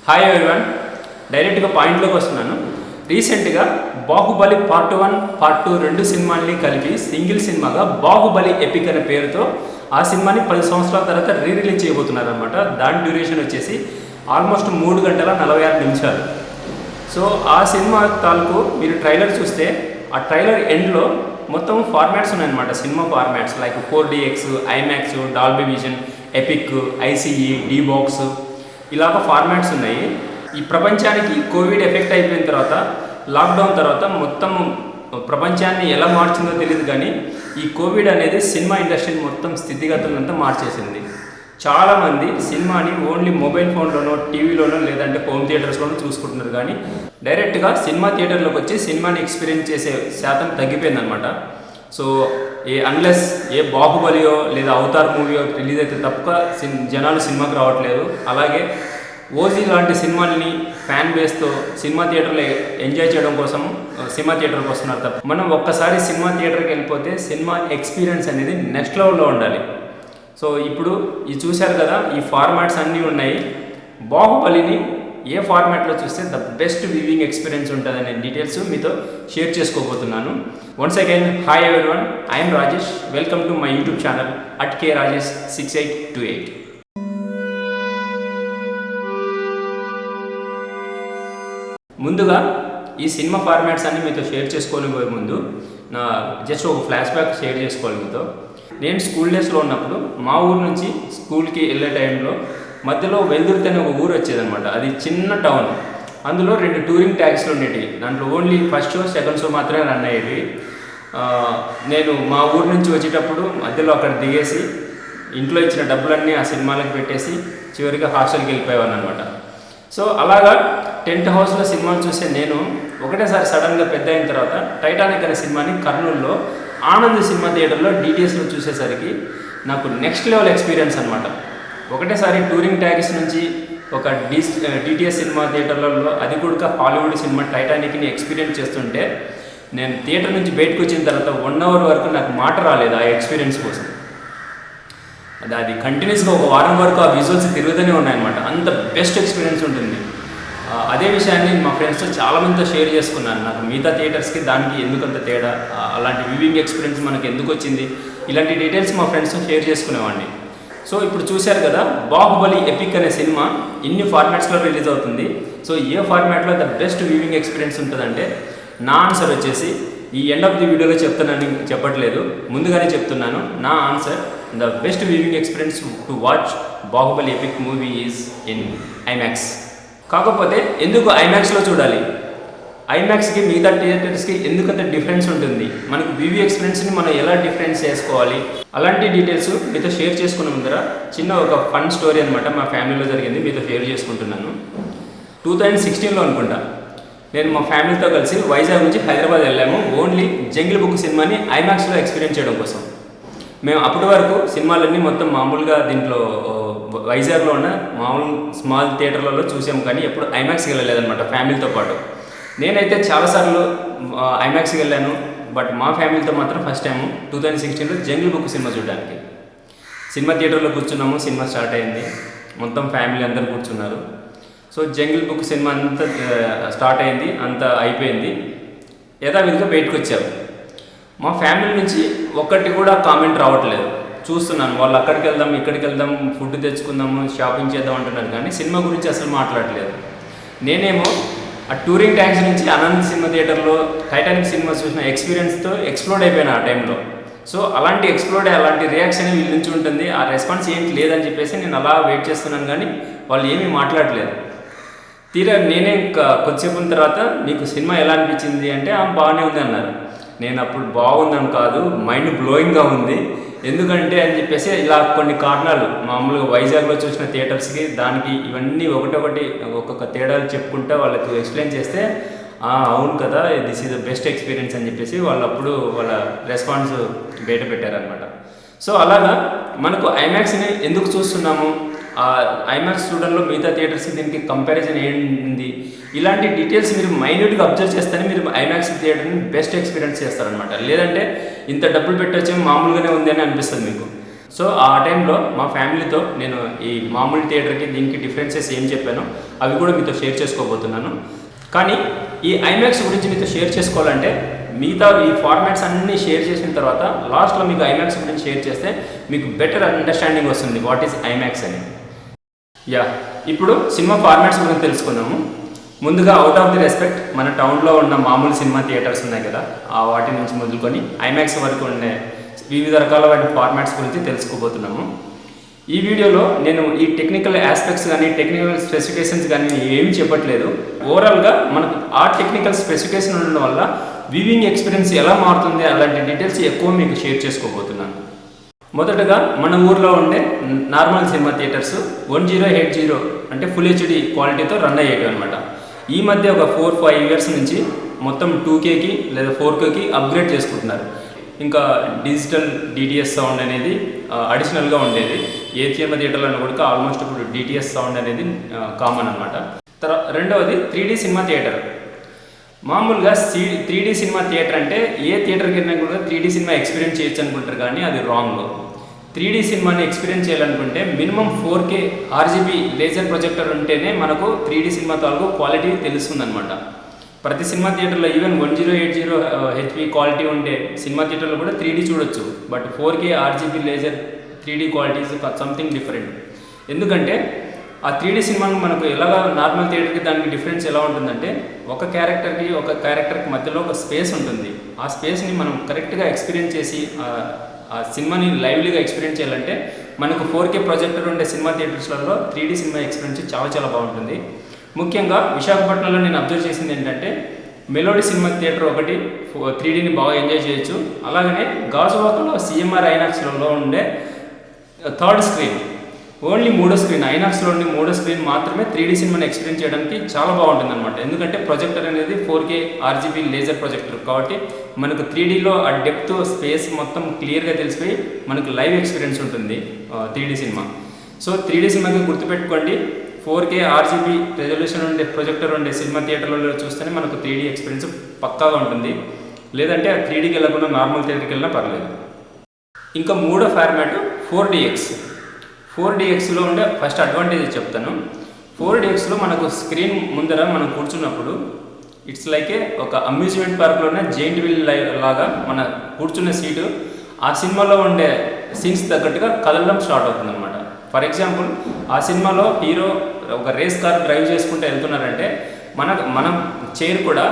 Hi everyone, డైరెక్ట్గా పాయింట్లోకి వస్తున్నాను. రీసెంట్గా బాహుబలి పార్ట్ 1, పార్ట్ 2 రెండు సినిమాల్ని కలిపి సింగిల్ సినిమాగా బాహుబలి ఎపిక్ అనే పేరుతో ఆ సినిమాని 10 సంవత్సరాల తర్వాత రిలీజ్ చేయబోతున్నారు అనమాట. దాని డ్యూరేషన్ వచ్చేసి ఆల్మోస్ట్ 3 గంటల 46 నిమిషాలు. సో ఆ సినిమా తాలూకు మీరు ట్రైలర్ చూస్తే ఆ ట్రైలర్ ఎండ్లో మొత్తం ఫార్మాట్స్ ఉన్నాయన్నమాట. Cinema formats like 4DX, IMAX, Dolby vision, epic, ICE, D-BOX ఇలాగ ఫార్మాట్స్ ఉన్నాయి. ఈ ప్రపంచానికి కోవిడ్ ఎఫెక్ట్ అయిపోయిన తర్వాత, లాక్డౌన్ తర్వాత మొత్తం ప్రపంచాన్ని ఎలా మార్చిందో తెలియదు, కానీ ఈ కోవిడ్ అనేది సినిమా ఇండస్ట్రీని మొత్తం స్థితిగతులంతా మార్చేసింది. చాలామంది సినిమాని ఓన్లీ మొబైల్ ఫోన్లోనో, టీవీలోనో లేదంటే హోమ్ థియేటర్స్లోనో చూసుకుంటున్నారు, కానీ డైరెక్ట్గా సినిమా థియేటర్లోకి వచ్చి సినిమాని ఎక్స్పీరియన్స్ చేసే శాతం తగ్గిపోయిందనమాట. సో అన్లెస్ ఏ బాహుబలియో లేదా అవతార్ మూవీయో రిలీజ్ అయితే తప్ప జనాలు సినిమాకి రావట్లేదు. అలాగే ఓజీ లాంటి సినిమాలని ఫ్యాన్ బేస్తో సినిమా థియేటర్లో ఎంజాయ్ చేయడం కోసం సినిమా థియేటర్కి వస్తున్నారు తప్ప, మనం ఒక్కసారి సినిమా థియేటర్కి వెళ్ళిపోతే సినిమా ఎక్స్పీరియన్స్ అనేది నెక్స్ట్ లెవెల్లో ఉండాలి. సో ఇప్పుడు ఇది చూశారు కదా, ఈ ఫార్మాట్స్ అన్నీ ఉన్నాయి. బాహుబలిని ఏ ఫార్మాట్లో చూస్తే ద బెస్ట్ వ్యూవింగ్ ఎక్స్పీరియన్స్ ఉంటుందనే డీటెయిల్స్ మీతో షేర్ చేసుకోబోతున్నాను. Once again hi everyone, I'm Rajesh. Welcome to my YouTube channel @krajesh6828. ముందుగా ఈ సినిమా ఫార్మాట్స్ అన్ని మీతో షేర్ చేసుకోలేబోయే ముందు నా జస్ట్ ఒక ఫ్లాష్ బ్యాక్ షేర్ చేసుకోవాలి మీతో. నేను స్కూల్ డేస్లో ఉన్నప్పుడు మా ఊరు నుంచి స్కూల్కి వెళ్ళే టైంలో మధ్యలో వెల్దుర్తి అనే ఒక ఊరు వచ్చేదనమాట. అది చిన్న టౌన్. అందులో 2 టూరింగ్ ట్యాక్సీలు ఉండేవి. దాంట్లో only first show, second show మాత్రమే రన్ అయ్యేవి. నేను మా ఊరు నుంచి వచ్చేటప్పుడు మధ్యలో అక్కడ దిగేసి ఇంట్లో ఇచ్చిన డబ్బులన్నీ ఆ సినిమాలకు పెట్టేసి చివరిగా హాస్టల్కి వెళ్ళిపోయేవాను అనమాట. సో అలాగా టెంట్ హౌస్లో సినిమాలు చూసే నేను ఒకటేసారి సడన్గా పెద్ద అయిన తర్వాత టైటానిక్ అనే సినిమాని కర్నూలులో ఆనంద్ సినిమా థియేటర్లో డిటిఎస్లో చూసేసరికి నాకు నెక్స్ట్ లెవెల్ ఎక్స్పీరియన్స్ అనమాట. ఒకటేసారి టూరింగ్ ట్యాక్సీ నుంచి ఒక డిటిఎస్ సినిమా థియేటర్లలో, అది కూడా హాలీవుడ్ సినిమా టైటానిక్ని ఎక్స్పీరియన్స్ చేస్తుంటే నేను థియేటర్ నుంచి బయటకు వచ్చిన తర్వాత 1 అవర్ వరకు నాకు మాట రాలేదు ఆ ఎక్స్పీరియన్స్ కోసం. అది కంటిన్యూస్గా ఒక వారం వరకు ఆ విజువల్స్ తిరుగుతూనే ఉన్నాయన్నమాట. అంత బెస్ట్ ఎక్స్పీరియన్స్ ఉంటుంది. అదే విషయాన్ని మా ఫ్రెండ్స్తో చాలామందితో షేర్ చేసుకున్నాను. నాకు మిగతా థియేటర్స్కి దానికి ఎందుకంత తేడా, అలాంటి వ్యూవింగ్ ఎక్స్పీరియన్స్ మనకు ఎందుకు వచ్చింది, ఇలాంటి డీటెయిల్స్ మా ఫ్రెండ్స్తో షేర్ చేసుకునేవాడిని. సో ఇప్పుడు చూశారు కదా, బాహుబలి ఎపిక్ అనే సినిమా ఇన్ని ఫార్మాట్స్లో రిలీజ్ అవుతుంది. సో ఏ ఫార్మాట్లో ద బెస్ట్ వ్యూవింగ్ ఎక్స్పీరియన్స్ ఉంటుందంటే, నా ఆన్సర్ వచ్చేసి ఈ ఎండ్ ఆఫ్ ది వీడియోలో చెప్తానని చెప్పట్లేదు, ముందుగానే చెప్తున్నాను. నా answer, the best viewing experience to watch Baahubali epic movie is in IMAX. కాకపోతే ఎందుకు ఐమాక్స్లో చూడాలి, ఐమాక్స్కి మిగతా థియేటర్స్కి ఎందుకంత డిఫరెన్స్ ఉంటుంది, మనకు వ్యూవింగ్ ఎక్స్పీరియన్స్ని మనం ఎలా డిఫరెన్స్ చేసుకోవాలి, అలాంటి డీటెయిల్స్ మీతో షేర్ చేసుకున్న ముందర చిన్న ఒక ఫన్ స్టోరీ అనమాట. మా ఫ్యామిలీలో జరిగింది, మీతో షేర్ చేసుకుంటున్నాను. 2016లో అనుకుంటా, నేను మా ఫ్యామిలీతో కలిసి వైజాగ్ నుంచి హైదరాబాద్ వెళ్ళాము. ఓన్లీ జంగిల్ బుక్ సినిమాని ఐమాక్స్లో ఎక్స్పీరియన్స్ చేయడం కోసం. మేము అప్పటి వరకు సినిమాలన్నీ మొత్తం మామూలుగా దీంట్లో వైజాగ్లో ఉన్న మామూలు స్మాల్ థియేటర్లలో చూసాము, కానీ ఎప్పుడు ఐమాక్స్కి వెళ్ళలేదన్నమాట ఫ్యామిలీతో పాటు. నేనైతే చాలాసార్లు ఐమాక్స్కి వెళ్ళాను, బట్ మా ఫ్యామిలీతో మాత్రం ఫస్ట్ టైము 2016లో జంగిల్ బుక్ సినిమా చూడడానికి సినిమా థియేటర్లో కూర్చున్నాము. సినిమా స్టార్ట్ అయింది, మొత్తం ఫ్యామిలీ అందరూ కూర్చున్నారు. సో జంగిల్ బుక్ సినిమా అంతా స్టార్ట్ అయింది, అంతా అయిపోయింది. యథావిధిగా బయటకు వచ్చాము. మా ఫ్యామిలీ నుంచి ఒక్కటి కూడా కామెంట్ రావట్లేదు. చూస్తున్నాను, వాళ్ళు అక్కడికి వెళ్దాం, ఇక్కడికి వెళ్దాం, ఫుడ్ తెచ్చుకుందాము, షాపింగ్ చేద్దాం అంటున్నారు, కానీ సినిమా గురించి అసలు మాట్లాడలేదు. నేనేమో ఆ టూరింగ్ ట్యాక్సీ నుంచి ఆనంద్ సినిమా థియేటర్లో టైటానిక్ సినిమా చూసిన ఎక్స్పీరియన్స్తో ఎక్స్ప్లోడ్ అయిపోయాను ఆ టైంలో. సో అలాంటి అలాంటి రియాక్షన్ వీళ్ళ నుంచి ఉంటుంది. ఆ రెస్పాన్స్ ఏంటి లేదని చెప్పేసి నేను అలా వెయిట్ చేస్తున్నాను, కానీ వాళ్ళు ఏమీ మాట్లాడలేదు. తీరా నేనే కొద్దిసేపు తర్వాత మీకు సినిమా ఎలా అనిపించింది అంటే బాగానే ఉంది అన్నారు. నేను అప్పుడు బాగుందని కాదు, మైండ్ బ్లోయింగ్గా ఉంది. ఎందుకంటే అని చెప్పేసి ఇలా కొన్ని కారణాలు, మామూలుగా వైజాగ్లో చూసిన థియేటర్స్కి దానికి ఇవన్నీ ఒకటొకటి ఒక్కొక్క తేడాలు చెప్పుకుంటా వాళ్ళకి ఎక్స్ప్లెయిన్ చేస్తే అవును కదా, this is the best experience అని చెప్పేసి వాళ్ళు అప్పుడు వాళ్ళ రెస్పాన్స్ బయట పెట్టారనమాట. సో అలాగా మనకు ఐమాక్స్ని ఎందుకు చూస్తున్నాము, ఐమాక్స్ చూడడంలో మిగతా థియేటర్స్కి దీనికి కంపారిజన్ ఏంటి, ఇలాంటి డీటెయిల్స్ మీరు మైన్యూట్గా అబ్జర్వ్ చేస్తేనే మీరు ఐమాక్స్ థియేటర్ని బెస్ట్ ఎక్స్పీరియన్స్ చేస్తారనమాట. లేదంటే ఇంత డబ్బులు పెట్టొచ్చే మామూలుగానే ఉంది అని అనిపిస్తుంది మీకు. సో ఆ టైంలో మా ఫ్యామిలీతో నేను ఈ మామూలు థియేటర్కి దీనికి డిఫరెన్సెస్ ఏం చెప్పానో అవి కూడా మీతో షేర్ చేసుకోబోతున్నాను. కానీ ఈ ఐమాక్స్ గురించి మీతో షేర్ చేసుకోవాలంటే మిగతా ఈ ఫార్మాట్స్ అన్నీ షేర్ చేసిన తర్వాత లాస్ట్లో మీకు ఐమాక్స్ గురించి షేర్ చేస్తే మీకు బెటర్ అండర్స్టాండింగ్ వస్తుంది వాట్ ఈస్ ఐమాక్స్ అని. ఇప్పుడు సినిమా ఫార్మాట్స్ గురించి తెలుసుకుందాము. ముందుగా అవుట్ ఆఫ్ ది రెస్పెక్ట్ మన టౌన్లో ఉన్న మామూలు సినిమా థియేటర్స్ ఉన్నాయి కదా, ఆ వాటి నుంచి మొదలుకొని ఐమాక్స్ వరకు ఉండే వివిధ రకాలైన ఫార్మాట్స్ గురించి తెలుసుకోబోతున్నాము. ఈ వీడియోలో నేను ఈ టెక్నికల్ ఆస్పెక్ట్స్ కానీ టెక్నికల్ స్పెసిఫికేషన్స్ కానీ ఏమీ చెప్పట్లేదు. ఓవరాల్గా మనకు ఆ టెక్నికల్ స్పెసిఫికేషన్ ఉండడం వల్ల వ్యూవింగ్ ఎక్స్పీరియన్స్ ఎలా మారుతుంది అలాంటి డీటెయిల్స్ ఎక్కువ మీకు షేర్ చేసుకోబోతున్నాను. మొదటగా మన ఊర్లో ఉండే నార్మల్ సినిమా థియేటర్స్ 1080 అంటే ఫుల్ హెచ్డి క్వాలిటీతో రన్ అయ్యేవి అనమాట. ఈ మధ్య ఒక 4-5 ఇయర్స్ నుంచి మొత్తం 2Kకి లేదా 4Kకి అప్గ్రేడ్ చేసుకుంటున్నారు. ఇంకా డిజిటల్ డిటిఎస్ సౌండ్ అనేది అడిషనల్గా ఉండేది. ఏ సినిమా థియేటర్లో కూడా ఆల్మోస్ట్ ఇప్పుడు డిటిఎస్ సౌండ్ అనేది కామన్ అనమాట. రెండవది 3D సినిమా థియేటర్. మామూలుగా 3D సినిమా థియేటర్ అంటే ఏ థియేటర్కి వెళ్ళినా కూడా 3D సినిమా ఎక్స్పీరియన్స్ చేయొచ్చు అనుకుంటారు, కానీ అది రాంగ్. 3D సినిమాని ఎక్స్పీరియన్స్ చేయాలనుకుంటే minimum 4K RGB laser projector ఉంటేనే మనకు 3D సినిమా తాలూకు క్వాలిటీ తెలుస్తుంది అనమాట. ప్రతి సినిమా థియేటర్లో ఈవెన్ 1080 HP క్వాలిటీ ఉండే సినిమా థియేటర్లో కూడా 3D చూడొచ్చు. But 4K RGB laser 3D quality is something different. ఎందుకంటే ఆ 3D సినిమాను మనకు ఎలాగా నార్మల్ థియేటర్కి దానికి డిఫరెన్స్ ఎలా ఉంటుందంటే ఒక క్యారెక్టర్కి మధ్యలో ఒక స్పేస్ ఉంటుంది. ఆ స్పేస్ని మనం కరెక్ట్గా ఎక్స్పీరియన్స్ చేసి ఆ సినిమాని లైవ్లీగా ఎక్స్పీరియన్స్ చేయాలంటే మనకు 4K ప్రొజెక్టర్ ఉండే సినిమా థియేటర్స్లలో 3D సినిమా ఎక్స్పీరియన్స్ చాలా చాలా బాగుంటుంది. ముఖ్యంగా విశాఖపట్నంలో నేను అబ్జర్వ్ చేసింది ఏంటంటే మెలోడీ సినిమా థియేటర్ ఒకటి 3Dని బాగా ఎంజాయ్ చేయొచ్చు. అలాగనే గాజువాకలో CMR ఐనాక్స్లో ఉండే థర్డ్ స్క్రీన్, ఓన్లీ మూడో స్క్రీన్, ఐనాక్స్లో ఉండే మూడో స్క్రీన్ మాత్రమే 3D సినిమాని ఎక్స్పీరియన్స్ చేయడానికి చాలా బాగుంటుంది అనమాట. ఎందుకంటే ప్రొజెక్టర్ అనేది 4K RGB లేజర్ ప్రొజెక్టర్ కాబట్టి మనకు 3Dలో ఆ డెప్త్ స్పేస్ మొత్తం క్లియర్గా తెలిసిపోయి మనకు లైవ్ ఎక్స్పీరియన్స్ ఉంటుంది 3D సినిమా. సో 3D సినిమాకి గుర్తుపెట్టుకోండి, 4K RGB రెజల్యూషన్ ఉండే ప్రొజెక్టర్ ఉండే సినిమా థియేటర్లలో చూస్తేనే మనకు 3D ఎక్స్పీరియన్స్ పక్కాగా ఉంటుంది. లేదంటే ఆ 3Dకి వెళ్ళకుండా నార్మల్ థియేటర్కి వెళ్ళినా పర్లేదు. ఇంకా మూడో ఫార్మాట్ 4DXలో ఉండే ఫస్ట్ అడ్వాంటేజ్ చెప్తాను. 4DXలో మనకు స్క్రీన్ ముందర మనం కూర్చున్నప్పుడు ఇట్స్ లైక్ ఒక అమ్యూజ్మెంట్ పార్క్లోనే జైంట్ వీల్ లాగా మన కూర్చున్న సీటు ఆ సినిమాలో ఉండే సీన్స్ తగ్గట్టుగా కదలడం స్టార్ట్ అవుతుంది అనమాట. ఫర్ ఎగ్జాంపుల్ ఆ సినిమాలో హీరో ఒక రేస్ కార్ డ్రైవ్ చేసుకుంటూ వెళ్తున్నారంటే మన చైర్ కూడా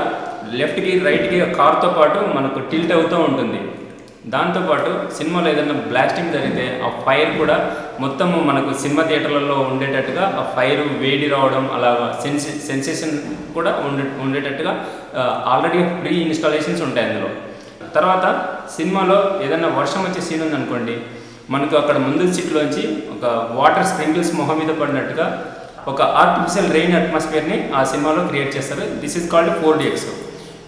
లెఫ్ట్కి రైట్కి కార్తో పాటు మనకు టిల్ట్ అవుతూ ఉంటుంది. దాంతోపాటు సినిమాలో ఏదైనా బ్లాస్టింగ్ జరిగితే ఆ ఫైర్ కూడా మొత్తం మనకు సినిమా థియేటర్లలో ఉండేటట్టుగా ఆ ఫైర్ వేడి రావడం అలా సెన్సేషన్ కూడా ఉండేటట్టుగా ఆల్రెడీ ప్రీ ఇన్స్టాలేషన్స్ ఉంటాయి అందులో. తర్వాత సినిమాలో ఏదైనా వర్షం వచ్చే సీన్ ఉందనుకోండి, మనకు అక్కడ ముందు సీట్లోంచి ఒక వాటర్ స్ప్రింకిల్స్ మొహం మీద పడినట్టుగా ఒక ఆర్టిఫిషియల్ రెయిన్ అట్మాస్ఫియర్ని ఆ సినిమాలో క్రియేట్ చేస్తారు. This is called 4DX.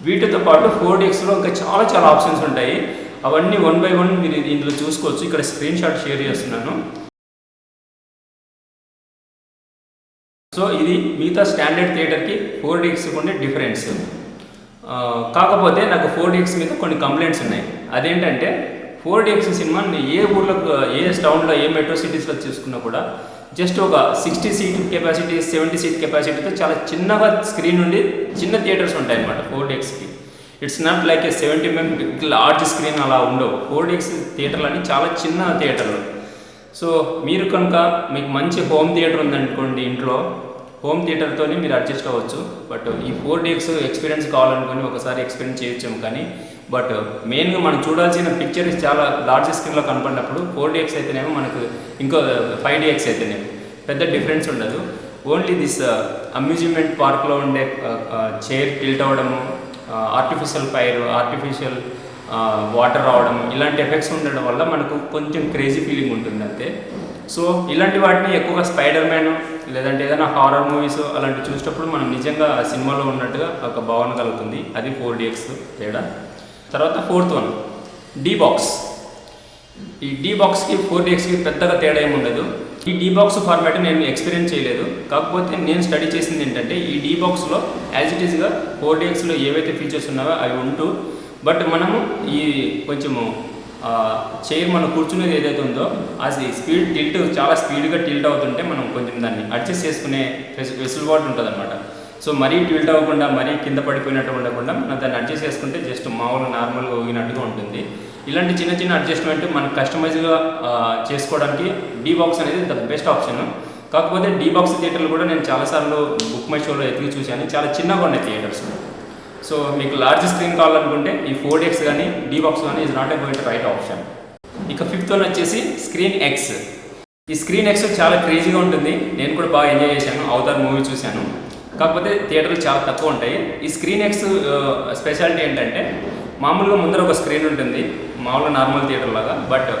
వీటితో పాటు 4DXలో ఇంకా చాలా చాలా ఆప్షన్స్ ఉంటాయి. అవన్నీ 1 by 1 మీరు ఇందులో చూసుకోవచ్చు. ఇక్కడ స్క్రీన్ షాట్ షేర్ చేస్తున్నాను. సో ఇది మిగతా స్టాండర్డ్ థియేటర్కి 4DXకి ఉండే డిఫరెన్స్. కాకపోతే నాకు 4DX మీద కొన్ని కంప్లైంట్స్ ఉన్నాయి. అదేంటంటే 4DX సినిమా ఏ ఊర్లో ఏ టౌన్లో ఏ మెట్రో సిటీస్లో చూసుకున్నా కూడా జస్ట్ ఒక 60 సీట్ కెపాసిటీ 70 సీట్ కెపాసిటీతో చాలా చిన్నగా స్క్రీన్ నుండి చిన్న థియేటర్స్ ఉంటాయి అన్నమాట 4DXకి. It's not like a 70 mm large screen అలా ఉండవు. 4DX థియేటర్లు అన్నీ చాలా చిన్న థియేటర్లు. సో మీరు కనుక మీకు మంచి హోమ్ థియేటర్ ఉందనుకోండి, ఇంట్లో హోమ్ థియేటర్తోనే మీరు అడ్జస్ట్ అవ్వచ్చు. బట్ ఈ 4DX ఎక్స్పీరియన్స్ కావాలనుకొని ఒకసారి ఎక్స్పీరియన్స్ చేయొచ్చాము. కానీ బట్ మెయిన్గా మనం చూడాల్సిన పిక్చర్ చాలా లార్జ్ స్క్రీన్లో కనపడినప్పుడు 4DX అయితేనేమో మనకు ఇంకో 5DX అయితేనేమో పెద్ద డిఫరెన్స్ ఉండదు. ఓన్లీ దిస్ అమ్యూజ్మెంట్ పార్క్లో ఉండే చైర్ టిల్ట్ అవ్వడము, ఆర్టిఫిషియల్ ఫైర్, ఆర్టిఫిషియల్ వాటర్ రావడం, ఇలాంటి ఎఫెక్ట్స్ ఉండడం వల్ల మనకు కొంచెం క్రేజీ ఫీలింగ్ ఉంటుంది అంతే. సో ఇలాంటి వాటిని ఎక్కువగా స్పైడర్ మ్యాన్ లేదంటే ఏదైనా హారర్ మూవీస్ అలాంటివి చూసేటప్పుడు మనం నిజంగా సినిమాలో ఉన్నట్టుగా ఒక భావన కలుగుతుంది. అది 4DX తేడా. తర్వాత ఫోర్త్ వన్ డీబాక్స్. ఈ డీబాక్స్కి 4DXకి పెద్దగా తేడా ఏమి ఉండదు. ఈ డీబాక్స్ ఫార్మాట్ నేను ఎక్స్పీరియన్స్ చేయలేదు. కాకపోతే నేను స్టడీ చేసింది ఏంటంటే ఈ డీబాక్స్లో యాజ్ ఇట్ ఈస్గా 4DXలో ఏవైతే ఫీచర్స్ ఉన్నాయో అవి ఉంటూ బట్ మనము ఈ కొంచెము చైర్ మనం కూర్చునేది ఏదైతే ఉందో అది చాలా స్పీడ్గా టిల్ట్ అవుతుంటే మనం కొంచెం దాన్ని అడ్జస్ట్ చేసుకునే వెసులుబాటు ఉంటుంది అనమాట. సో మరీ టిల్ట్ అవ్వకుండా మరీ కింద పడిపోయినట్టు ఉండకుండా మనం దాన్ని అడ్జస్ట్ చేసుకుంటే జస్ట్ మామూలుగా నార్మల్గా ఊగినట్టుగా ఉంటుంది. ఇలాంటి చిన్న చిన్న అడ్జస్ట్మెంట్ మనం కస్టమైజ్గా చేసుకోవడానికి డీ బాక్స్ అనేది ద బెస్ట్ ఆప్షన్. కాకపోతే డీ బాక్స్ థియేటర్లు కూడా నేను చాలాసార్లు బుక్ మై షోలో ఎతికి చూశాను, చాలా చిన్నగా ఉన్నాయి థియేటర్స్. సో మీకు లార్జ్ స్క్రీన్ కావాలనుకుంటే ఈ 4DX కానీ డీ బాక్స్ కానీ is not a going to right option. ఇక 5th వన్ వచ్చేసి స్క్రీన్ ఎక్స్. ఈ స్క్రీన్ ఎక్స్ చాలా క్రేజీగా ఉంటుంది, నేను కూడా బాగా ఎంజాయ్ చేశాను, అవతార్ మూవీ చూశాను. కాకపోతే థియేటర్లు చాలా తక్కువ ఉంటాయి. ఈ స్క్రీన్ ఎక్స్ స్పెషాలిటీ ఏంటంటే మామూలుగా ముందర ఒక స్క్రీన్ ఉంటుంది మామూలుగా నార్మల్ థియేటర్ లాగా. బట్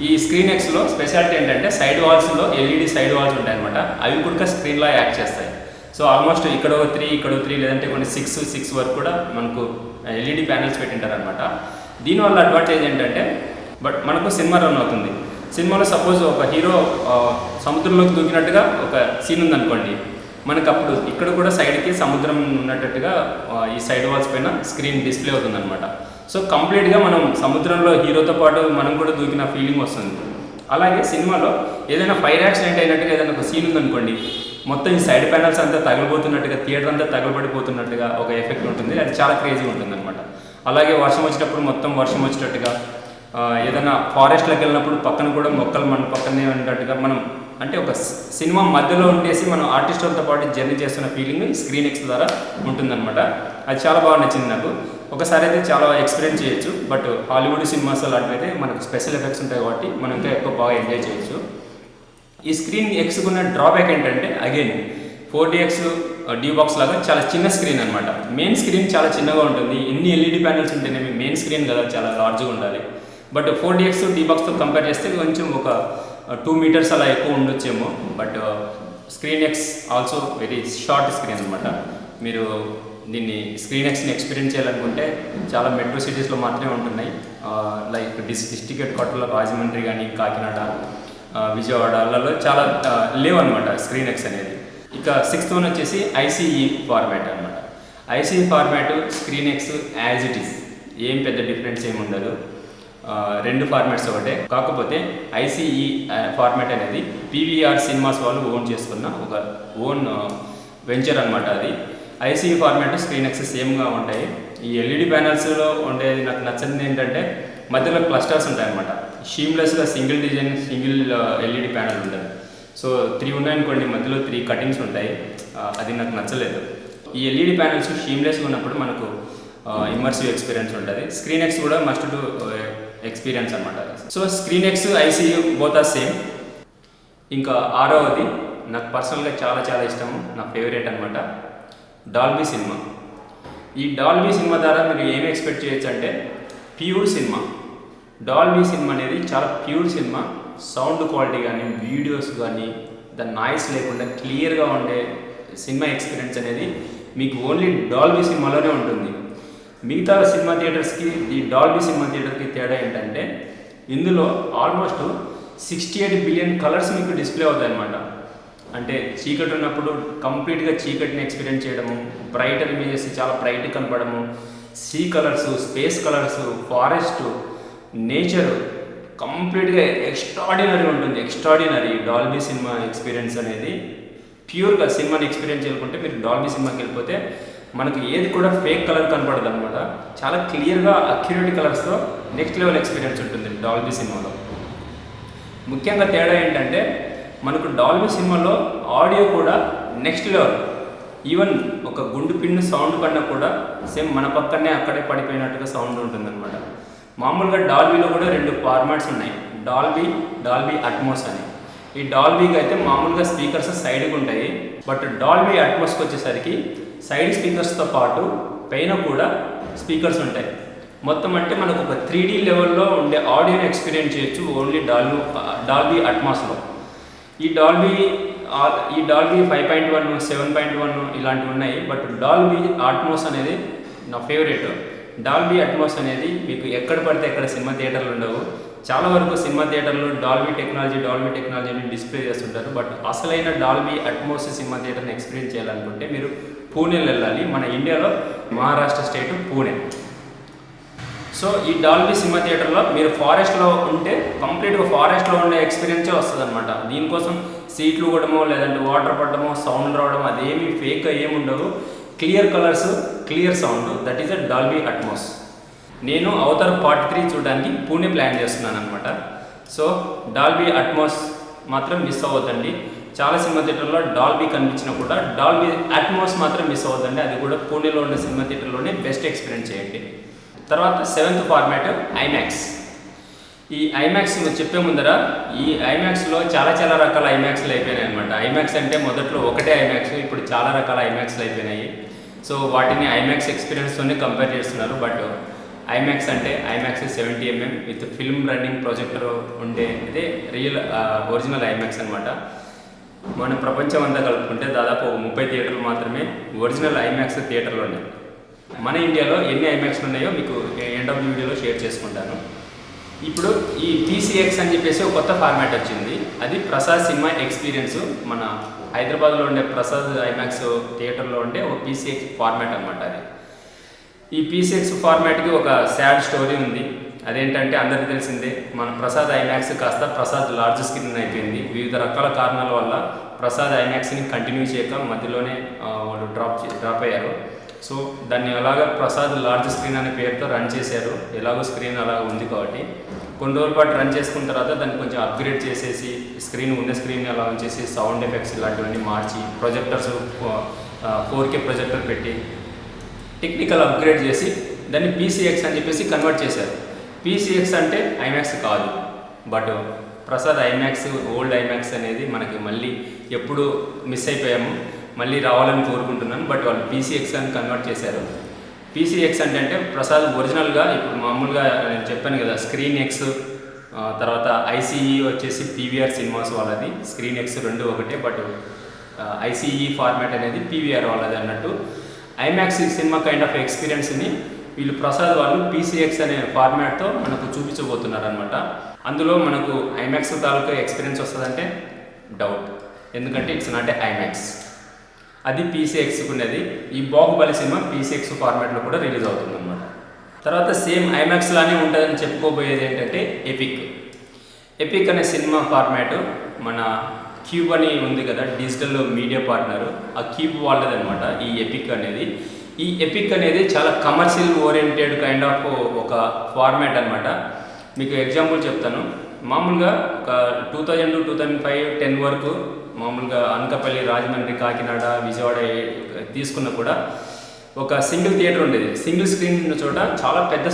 ఈ స్క్రీన్ ఎక్స్లో స్పెషాలిటీ ఏంటంటే సైడ్ వాల్స్లో LED సైడ్ వాల్స్ ఉంటాయన్నమాట. అవి కూడా స్క్రీన్లా యాక్ట్ చేస్తాయి. సో ఆల్మోస్ట్ ఇక్కడ 3 లేదంటే కొన్ని 6 వరకు కూడా మనకు LED ప్యానెల్స్ పెట్టింటారనమాట. దీనివల్ల అడ్వాంటేజ్ ఏంటంటే మనకు సినిమా రన్ అవుతుంది. సినిమాలో సపోజ్ ఒక హీరో సముద్రంలోకి దూకినట్టుగా ఒక సీన్ ఉందనుకోండి, మనకు అప్పుడు ఇక్కడ కూడా సైడ్కి సముద్రం ఉన్నట్టుగా ఈ సైడ్ వాల్స్ పైన స్క్రీన్ డిస్ప్లే అవుతుందన్నమాట. సో కంప్లీట్గా మనం సముద్రంలో హీరోతో పాటు మనం కూడా దూకిన ఫీలింగ్ వస్తుంది. అలాగే సినిమాలో ఏదైనా ఫైర్ యాక్సిడెంట్ అయినట్టుగా ఏదైనా ఒక సీన్ ఉందనుకోండి, మొత్తం ఈ సైడ్ ప్యానల్స్ అంతా తగలబోతున్నట్టుగా, థియేటర్ అంతా తగలబడిపోతున్నట్టుగా ఒక ఎఫెక్ట్ ఉంటుంది. అది చాలా క్రేజీగా ఉంటుంది అనమాట. అలాగే వర్షం వచ్చినప్పుడు మొత్తం వర్షం వచ్చేటట్టుగా, ఏదైనా ఫారెస్ట్లోకి వెళ్ళినప్పుడు పక్కన కూడా మొక్కలు మన పక్కనే ఉన్నట్టుగా, మనం అంటే ఒక సినిమా మధ్యలో ఉండేసి మనం ఆర్టిస్టులతో పాటు జర్నీ చేస్తున్న ఫీలింగ్ స్క్రీన్ ఎక్స్ ద్వారా ఉంటుందన్నమాట. అది చాలా బాగా నచ్చింది నాకు. ఒకసారి అయితే చాలా ఎక్స్పీరియన్స్ చేయొచ్చు. బట్ హాలీవుడ్ సినిమాస్ అలాంటివి అయితే మనకు స్పెషల్ ఎఫెక్ట్స్ ఉంటాయి కాబట్టి మనం ఇంకా ఎక్కువ బాగా ఎంజాయ్ చేయొచ్చు. ఈ స్క్రీన్ ఎక్స్కి ఉన్న డ్రాబ్యాక్ ఏంటంటే అగైన్ 4DX డీ బాక్స్ లాగా చాలా చిన్న స్క్రీన్ అనమాట. మెయిన్ స్క్రీన్ చాలా చిన్నగా ఉంటుంది. ఎన్ని LED ప్యానెల్స్ ఉంటేనే మెయిన్ స్క్రీన్ కదా చాలా లార్జ్గా ఉండాలి. బట్ 4DX డీ బాక్స్తో కంపేర్ చేస్తే కొంచెం ఒక 2 మీటర్స్ అలా ఎక్కువ ఉండొచ్చేమో. But screen X also very short screen అనమాట. మీరు దీన్ని స్క్రీన్ ఎక్స్ని ఎక్స్పీరియన్స్ చేయాలనుకుంటే చాలా మెట్రో సిటీస్లో మాత్రమే ఉంటున్నాయి. లైక్ డిస్ట్రిక్ట్ హెడ్ క్వార్టర్లో రాజమండ్రి కానీ, కాకినాడ, విజయవాడలలో చాలా లేవు అనమాట స్క్రీన్ ఎక్స్ అనేది. ఇక 6th వన్ వచ్చేసి ICE ఫార్మాట్ అనమాట. ICE format screen X as it is, ఏం పెద్ద డిఫరెన్స్ ఏమి ఉండదు. 2 ఫార్మాట్స్ ఒకటే. కాకపోతే ICE ఫార్మాట్ అనేది PVR సినిమాస్ వాళ్ళు ఓన్ చేసుకున్న ఒక ఓన్ వెంచర్ అనమాట. అది ICE ఫార్మాట్ స్క్రీన్ ఎక్స్ సేమ్గా ఉంటాయి. ఈ LED ప్యానల్స్లో ఉండేది నాకు నచ్చింది ఏంటంటే మధ్యలో క్లస్టర్స్ ఉంటాయన్నమాట. షీమ్లెస్గా single design single LED panel ఉంటుంది. సో 3 ఉన్నాయనుకోండి, మధ్యలో 3 కటింగ్స్ ఉంటాయి. అది నాకు నచ్చలేదు. ఈ LED ప్యానల్స్ షీమ్లెస్గా ఉన్నప్పుడు మనకు ఇమ్మర్సివ్ ఎక్స్పీరియన్స్ ఉంటుంది. స్క్రీన్ ఎక్స్ కూడా మస్ట్ టు ఎక్స్పీరియన్స్ అనమాట. So screen X ICE both are same. ఇంకా 6వది నాకు పర్సనల్గా చాలా చాలా ఇష్టము, నా ఫేవరెట్ అనమాట, డాల్బీ సినిమా. ఈ డాల్బీ సినిమా ద్వారా మీరు ఏమి ఎక్స్పెక్ట్ చేయొచ్చు అంటే ప్యూర్ సినిమా. డాల్బీ సినిమా అనేది చాలా ప్యూర్ సినిమా. సౌండ్ క్వాలిటీ కానీ, వీడియోస్ కానీ, దాని నాయిస్ లేకుండా క్లియర్గా ఉండే సినిమా ఎక్స్పీరియన్స్ అనేది మీకు ఓన్లీ డాల్బీ సినిమాలోనే ఉంటుంది. మిగతా సినిమా థియేటర్స్కి ఈ డాల్బీ సినిమా థియేటర్కి తేడా ఏంటంటే ఇందులో ఆల్మోస్ట్ 68 బిలియన్ కలర్స్ మీకు డిస్ప్లే అవుతాయి అన్నమాట. అంటే చీకటి ఉన్నప్పుడు కంప్లీట్గా చీకటిని ఎక్స్పీరియన్స్ చేయడము, బ్రైటర్ ఇమేజెస్ చాలా బ్రైట్ కనపడము, sea colours, space colours, forest, nature కంప్లీట్గా ఎక్స్ట్రాడినరీ ఉంటుంది. ఎక్స్ట్రాడినరీ డాల్బీ సినిమా ఎక్స్పీరియన్స్ అనేది. ప్యూర్గా సినిమాని ఎక్స్పీరియన్స్ చేసుకుంటే మీరు డాల్బీ సినిమాకి వెళ్ళిపోతే మనకు ఏది కూడా ఫేక్ కలర్ కనపడదు అనమాట. చాలా క్లియర్గా అక్యురేట్ కలర్స్తో నెక్స్ట్ లెవెల్ ఎక్స్పీరియన్స్ ఉంటుంది డాల్బీ సినిమాలో. ముఖ్యంగా తేడా ఏంటంటే మనకు డాల్బీ సినిమాలో ఆడియో కూడా నెక్స్ట్ లెవెల్. ఈవెన్ ఒక గుండు పిన్ను సౌండ్ కన్నా కూడా సేమ్ మన పక్కనే అక్కడే పడిపోయినట్టుగా సౌండ్ ఉంటుందన్నమాట. మామూలుగా డాల్బీలో కూడా 2 ఫార్మాట్స్ ఉన్నాయి, డాల్బీ అట్మోస్ అని. ఈ డాల్బీకి అయితే మామూలుగా స్పీకర్స్ సైడ్కి ఉంటాయి. బట్ డాల్బీ అట్మోస్కి వచ్చేసరికి సైడ్ స్పీకర్స్తో పాటు పైన కూడా స్పీకర్స్ ఉంటాయి. మొత్తం అంటే మనకు ఒక 3D లెవెల్లో ఉండే ఆడియోని ఎక్స్పీరియన్స్ చేయొచ్చు ఓన్లీ డాల్బీ అట్మాస్లో. ఈ డాల్బీ 5.1, 7.1 ఇలాంటివి ఉన్నాయి. బట్ డాల్బీ అట్మాస్ అనేది నా ఫేవరెట్. డాల్బీ అట్మాస్ అనేది మీకు ఎక్కడ పడితే ఎక్కడ సినిమా థియేటర్లు ఉండవు. చాలా వరకు సినిమా థియేటర్లు డాల్బీ టెక్నాలజీని డిస్ప్లే చేస్తుంటారు. బట్ అసలైన డాల్బీ అట్మాస్ సినిమా థియేటర్ని ఎక్స్పీరియన్స్ చేయాలనుకుంటే మీరు పూణేలో వెళ్ళాలి. మన ఇండియాలో మహారాష్ట్ర స్టేట్ పూణే. సో ఈ డాల్బీ సినిమా థియేటర్లో మీరు ఫారెస్ట్లో ఉంటే కంప్లీట్గా ఫారెస్ట్లో ఉండే ఎక్స్పీరియన్సే వస్తుంది అనమాట. దీనికోసం సీట్లు కూడమో లేదంటే వాటర్ పడడమో సౌండ్ రావడం అదేమి ఫేక్ ఏమి ఉండవు. Clear colours, clear sound, that is a Dolby Atmos. నేను అవతార్ పార్ట్ 3 చూడడానికి పూణే ప్లాన్ చేస్తున్నాను అనమాట. సో డాల్బీ అట్మాస్ మాత్రం మిస్ అవ్వద్దండి. చాలా సినిమా థియేటర్లో డాల్బీ కనిపించినా కూడా డాల్బీ అట్మాస్ మాత్రం మిస్ అవ్వద్దండి. అది కూడా పూణేలో ఉన్న సినిమా థియేటర్లోనే బెస్ట్ ఎక్స్పీరియన్స్ చేయండి. తర్వాత 7th ఫార్మాట్ ఐమాక్స్. ఈ ఐమాక్స్ చెప్పే ముందర ఈ ఐమాక్స్లో చాలా రకాల ఐమాక్స్లు అయిపోయినాయి అనమాట. ఐమాక్స్ అంటే మొదట్లో ఒకటే ఐమాక్స్, ఇప్పుడు చాలా రకాల ఐమాక్స్లు అయిపోయినాయి. సో వాటిని ఐమాక్స్ ఎక్స్పీరియన్స్తోనే కంపేర్ చేస్తున్నారు. బట్ ఐమాక్స్ అంటే IMAX 70mm with film running projector ఉండే ఇదే రియల్ ఒరిజినల్ ఐమాక్స్ అనమాట. మన ప్రపంచం అంతా కలుపుకుంటే దాదాపు 30 థియేటర్లు మాత్రమే ఒరిజినల్ ఐమాక్స్ థియేటర్లు ఉన్నాయి. మన ఇండియాలో ఎన్ని ఐమాక్స్లు ఉన్నాయో మీకు ఎండ్ ఆఫ్ వీడియోలో షేర్ చేసుకుంటాను. ఇప్పుడు ఈ PCX అని చెప్పేసి ఒక కొత్త ఫార్మాట్ వచ్చింది. అది ప్రసాద్ సినిమా ఎక్స్పీరియన్స్. మన హైదరాబాద్లో ఉండే ప్రసాద్ ఐమాక్స్ థియేటర్లో ఉండే ఒక PCX ఫార్మాట్ అనమాట. అది ఈ PCX ఫార్మాట్కి ఒక సాడ్ స్టోరీ ఉంది. అదేంటంటే అందరికీ తెలిసిందే, మన ప్రసాద్ ఐమాక్స్ కాస్త ప్రసాద్ లార్జ్ స్క్రీన్ అయిపోయింది. వివిధ రకాల కారణాల వల్ల ప్రసాద్ ఐమాక్స్ని కంటిన్యూ చేయక మధ్యలోనే వాళ్ళు డ్రాప్ అయ్యారు. సో దాన్ని అలాగా ప్రసాద్ లార్జ్ స్క్రీన్ అనే పేరుతో రన్ చేశారు. ఎలాగో స్క్రీన్ అలా ఉంది కాబట్టి కొన్ని రోజుల పాటు రన్ చేసుకున్న తర్వాత దాన్ని కొంచెం అప్గ్రేడ్ చేసేసి ఉన్న స్క్రీన్ అలా ఉంచేసి సౌండ్ ఎఫెక్ట్స్ ఇలాంటివన్నీ మార్చి ప్రొజెక్టర్స్ 4K ప్రొజెక్టర్ పెట్టి టెక్నికల్ అప్గ్రేడ్ చేసి దాన్ని PCX అని చెప్పేసి కన్వర్ట్ చేశారు. PCX అంటే ఐమాక్స్ కాదు, but Prasad IMAX old IMAX అనేది మనకి మళ్ళీ ఎప్పుడు మిస్ అయిపోయాము, మళ్ళీ రావాలని కోరుకుంటున్నాను. బట్ వాళ్ళు PCX అని కన్వర్ట్ చేశారు. PCX అంటే ప్రసాద్ ఒరిజినల్గా ఇప్పుడు మామూలుగా నేను చెప్పాను కదా, స్క్రీన్ ఎక్స్ తర్వాత ICE వచ్చేసి PVR సినిమాస్ వాళ్ళది, స్క్రీన్ ఎక్స్ రెండు ఒకటే. బట్ ICE ఫార్మాట్ అనేది PVR వాళ్ళది అన్నట్టు ఐమాక్స్ సినిమా కైండ్ ఆఫ్ ఎక్స్పీరియన్స్ని వీళ్ళు ప్రసాద్ వాళ్ళు PCX అనే ఫార్మాట్తో మనకు చూపించబోతున్నారు అనమాట. అందులో మనకు ఐమాక్స్ తాలూకా ఎక్స్పీరియన్స్ వస్తుందంటే డౌట్, ఎందుకంటే ఇట్స్ నాట్ ఏ ఐమాక్స్. అది PCXకు ఉన్నది. ఈ బాహుబలి సినిమా PCX ఫార్మాట్లో కూడా రిలీజ్ అవుతుంది అనమాట. తర్వాత సేమ్ ఐమాక్స్ లానే ఉంటుందని చెప్పుకోబోయేది ఏంటంటే ఎపిక్ అనే సినిమా ఫార్మాట్ మన క్యూబ్ అని ఉంది కదా, డిజిటల్ మీడియా పార్ట్నర్, ఆ క్యూబ్ వాళ్ళది అనమాట ఈ ఎపిక్ అనేది. ఈ ఎపిక్ అనేది చాలా కమర్షియల్ ఓరియంటెడ్ కైండ్ ఆఫ్ ఒక ఫార్మాట్ అనమాట. మీకు ఎగ్జాంపుల్ చెప్తాను. మామూలుగా ఒక 2000 to 2005-10 వరకు మామూలుగా అనకాపల్లి, రాజమండ్రి, కాకినాడ, విజయవాడ తీసుకున్న కూడా ఒక సింగిల్ థియేటర్ ఉండేది. సింగిల్ స్క్రీన్ ఉన్న చోట చాలా పెద్ద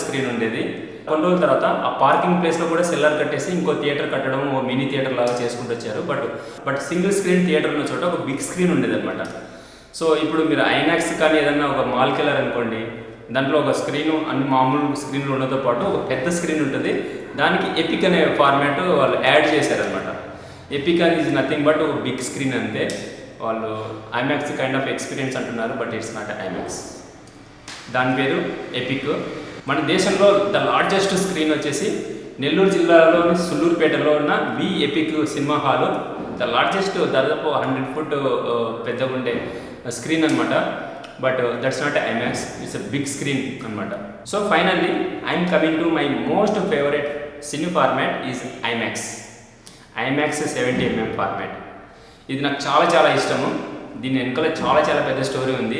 స్క్రీన్ ఉండేది. కొన్ని రోజుల తర్వాత ఆ పార్కింగ్ ప్లేస్లో కూడా సెల్లర్ కట్టేసి ఇంకో థియేటర్ కట్టడం, ఓ మినీ థియేటర్ లాగా చేసుకుంటూ వచ్చారు. బట్ సింగిల్ స్క్రీన్ థియేటర్ ఉన్న చోట ఒక బిగ్ స్క్రీన్ ఉండేది అనమాట. సో ఇప్పుడు మీరు ఐమాక్స్ కానీ ఏదన్నా ఒక మాల్కి వెళ్ళారనుకోండి, దాంట్లో ఒక స్క్రీను అన్ని మామూలు స్క్రీన్లు ఉండడంతో పాటు ఒక పెద్ద స్క్రీన్ ఉంటుంది. దానికి ఎపిక్ అనే ఫార్మాట్ వాళ్ళు యాడ్ చేశారనమాట. ఎపిక్ అని ఈజ్ నథింగ్ బట్ ఒక బిగ్ స్క్రీన్ అంతే. వాళ్ళు ఐమాక్స్ కైండ్ ఆఫ్ ఎక్స్పీరియన్స్ అంటున్నారు, బట్ ఇట్స్ నాట్ ఐమాక్స్. దాని పేరు ఎపిక్. మన దేశంలో ద లార్జెస్ట్ స్క్రీన్ వచ్చేసి నెల్లూరు జిల్లాలోని సుల్లూరుపేటలో ఉన్న epic cinema hall. The largest, దాదాపు 100 feet పెద్దగా ఉండే స్క్రీన్ అనమాట. But that's not IMAX, it's a big screen అనమాట. So finally I'm coming to my most favourite cine format is IMAX 70mm format. ఇది నాకు చాలా ఇష్టము. దీని వెనకాల చాలా పెద్ద స్టోరీ ఉంది.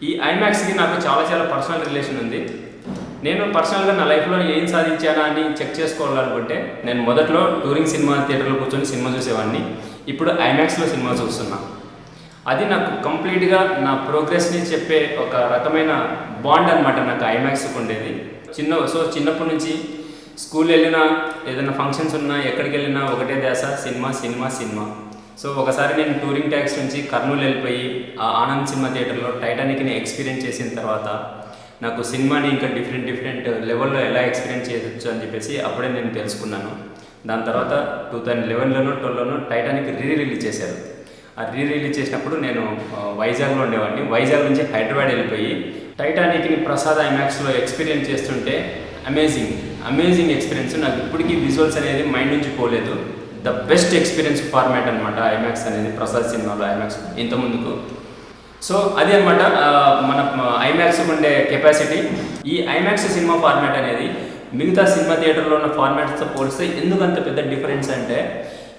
ఈ ఐమాక్స్కి నాకు చాలా పర్సనల్ రిలేషన్ ఉంది. నేను పర్సనల్గా నా లైఫ్లో ఏం సాధించానా అని చెక్ చేసుకోవాలనుకుంటే, నేను మొదట్లో టూరింగ్ సినిమా థియేటర్లో కూర్చొని సినిమా చూసేవాడిని. ఇప్పుడు ఐమాక్స్లో సినిమా చూస్తున్నా. అది నాకు కంప్లీట్గా నా ప్రోగ్రెస్ని చెప్పే ఒక రకమైన బాండ్ అనమాట నాకు ఐమాక్స్కి ఉండేది. చిన్నప్పటి నుంచి స్కూల్ వెళ్ళినా, ఏదైనా ఫంక్షన్స్ ఉన్నా, ఎక్కడికి వెళ్ళినా ఒకటే ధ్యాస, సినిమా. సో ఒకసారి నేను టూరింగ్ ట్యాక్స్ నుంచి కర్నూలు వెళ్ళిపోయి ఆ ఆనంద్ సినిమా థియేటర్లో టైటానిక్ని ఎక్స్పీరియన్స్ చేసిన తర్వాత నాకు సినిమాని ఇంకా డిఫరెంట్ లెవెల్లో ఎలా ఎక్స్పీరియన్స్ చేయవచ్చు అని చెప్పేసి అప్పుడే నేను తెలుసుకున్నాను. దాని తర్వాత 2011లోనో 12లోనో టైటానిక్ రిలీజ్ చేశారు. ఆ రిలీజ్ చేసినప్పుడు నేను వైజాగ్లో ఉండేవాడిని. వైజాగ్ నుంచి హైదరాబాద్ వెళ్ళిపోయి టైటానిక్ని ప్రసాద్ ఐమాక్స్లో ఎక్స్పీరియన్స్ చేస్తుంటే అమేజింగ్ ఎక్స్పీరియన్స్. నాకు ఇప్పటికీ విజువల్స్ అనేది మైండ్ నుంచి పోలేదు. ద బెస్ట్ ఎక్స్పీరియన్స్ ఫార్మాట్ అనమాట ఐమాక్స్ అనేది, ప్రసాద్ సినిమాలో ఐమాక్స్ ఇంతకుముందుకు. సో అది అనమాట మన ఐమాక్స్ ఉండే కెపాసిటీ. ఈ ఐమాక్స్ సినిమా ఫార్మాట్ అనేది మిగతా సినిమా థియేటర్లో ఉన్న ఫార్మాట్స్తో పోలిస్తే ఎందుకు అంత పెద్ద డిఫరెన్స్ అంటే,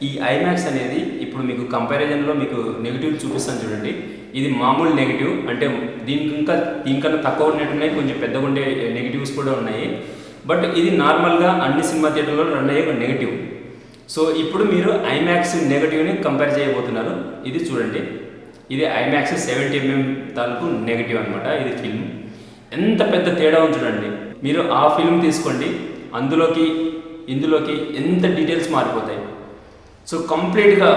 ఈ ఐమాక్స్ అనేది ఇప్పుడు మీకు కంపారిజన్లో మీకు నెగిటివ్ చూపిస్తాను చూడండి. ఇది మామూలు నెగిటివ్, అంటే దీనికన్నా తక్కువ ఉన్నట్టున్నాయి, కొంచెం పెద్దగా ఉండే నెగిటివ్స్ కూడా ఉన్నాయి. బట్ ఇది నార్మల్గా అన్ని సినిమా థియేటర్లో రన్ అయ్యే ఒక నెగిటివ్. సో ఇప్పుడు మీరు ఐమాక్స్ నెగిటివ్ని కంపేర్ చేయబోతున్నారు. ఇది చూడండి, ఇది ఐమాక్స్ 70mm తాలూకు నెగిటివ్ అనమాట. ఇది ఫిల్మ్ ఎంత పెద్ద తేడా ఉంది చూడండి. మీరు ఆ ఫిల్మ్ తీసుకోండి, ఇందులోకి ఎంత డీటెయిల్స్ మారిపోతాయి. సో కంప్లీట్గా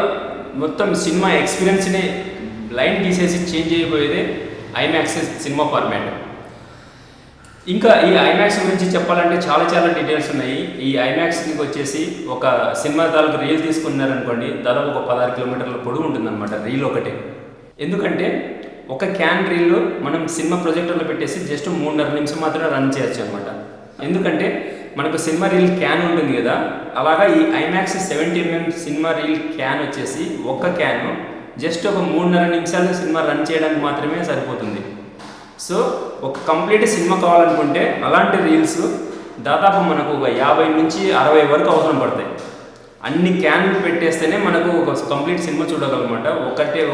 మొత్తం సినిమా ఎక్స్పీరియన్స్ని లైన్ తీసేసి చేంజ్ అయిపోయేదే ఐమాక్స్ సినిమా ఫార్మాట్. ఇంకా ఈ ఐమాక్స్ గురించి చెప్పాలంటే చాలా చాలా డీటెయిల్స్ ఉన్నాయి. ఈ ఐమాక్స్కి వచ్చేసి ఒక సినిమా తాలూకు రీల్ తీసుకున్నారనుకోండి, దాదాపు ఒక 16 కిలోమీటర్ల పొడవు ఉంటుందన్నమాట రీల్ ఒకటే. ఎందుకంటే ఒక క్యాన్ రీల్ మనం సినిమా ప్రొజెక్టర్లో పెట్టేసి జస్ట్ 3.5 నిమిషం మాత్రమే రన్ చేయొచ్చు అనమాట. ఎందుకంటే మనకు సినిమా రీల్ క్యాన్ ఉంటుంది కదా, అలాగా ఈ IMAX 70mm cinema reel can వచ్చేసి ఒక్క క్యాన్ జస్ట్ ఒక 3.5 నిమిషాలు సినిమా రన్ చేయడానికి మాత్రమే సరిపోతుంది. సో ఒక కంప్లీట్ సినిమా కావాలనుకుంటే అలాంటి రీల్స్ దాదాపు మనకు ఒక 50 నుంచి 60 వరకు అవసరం పడతాయి. అన్ని క్యాన్లు పెట్టేస్తేనే మనకు ఒక కంప్లీట్ సినిమా చూడగలమాట.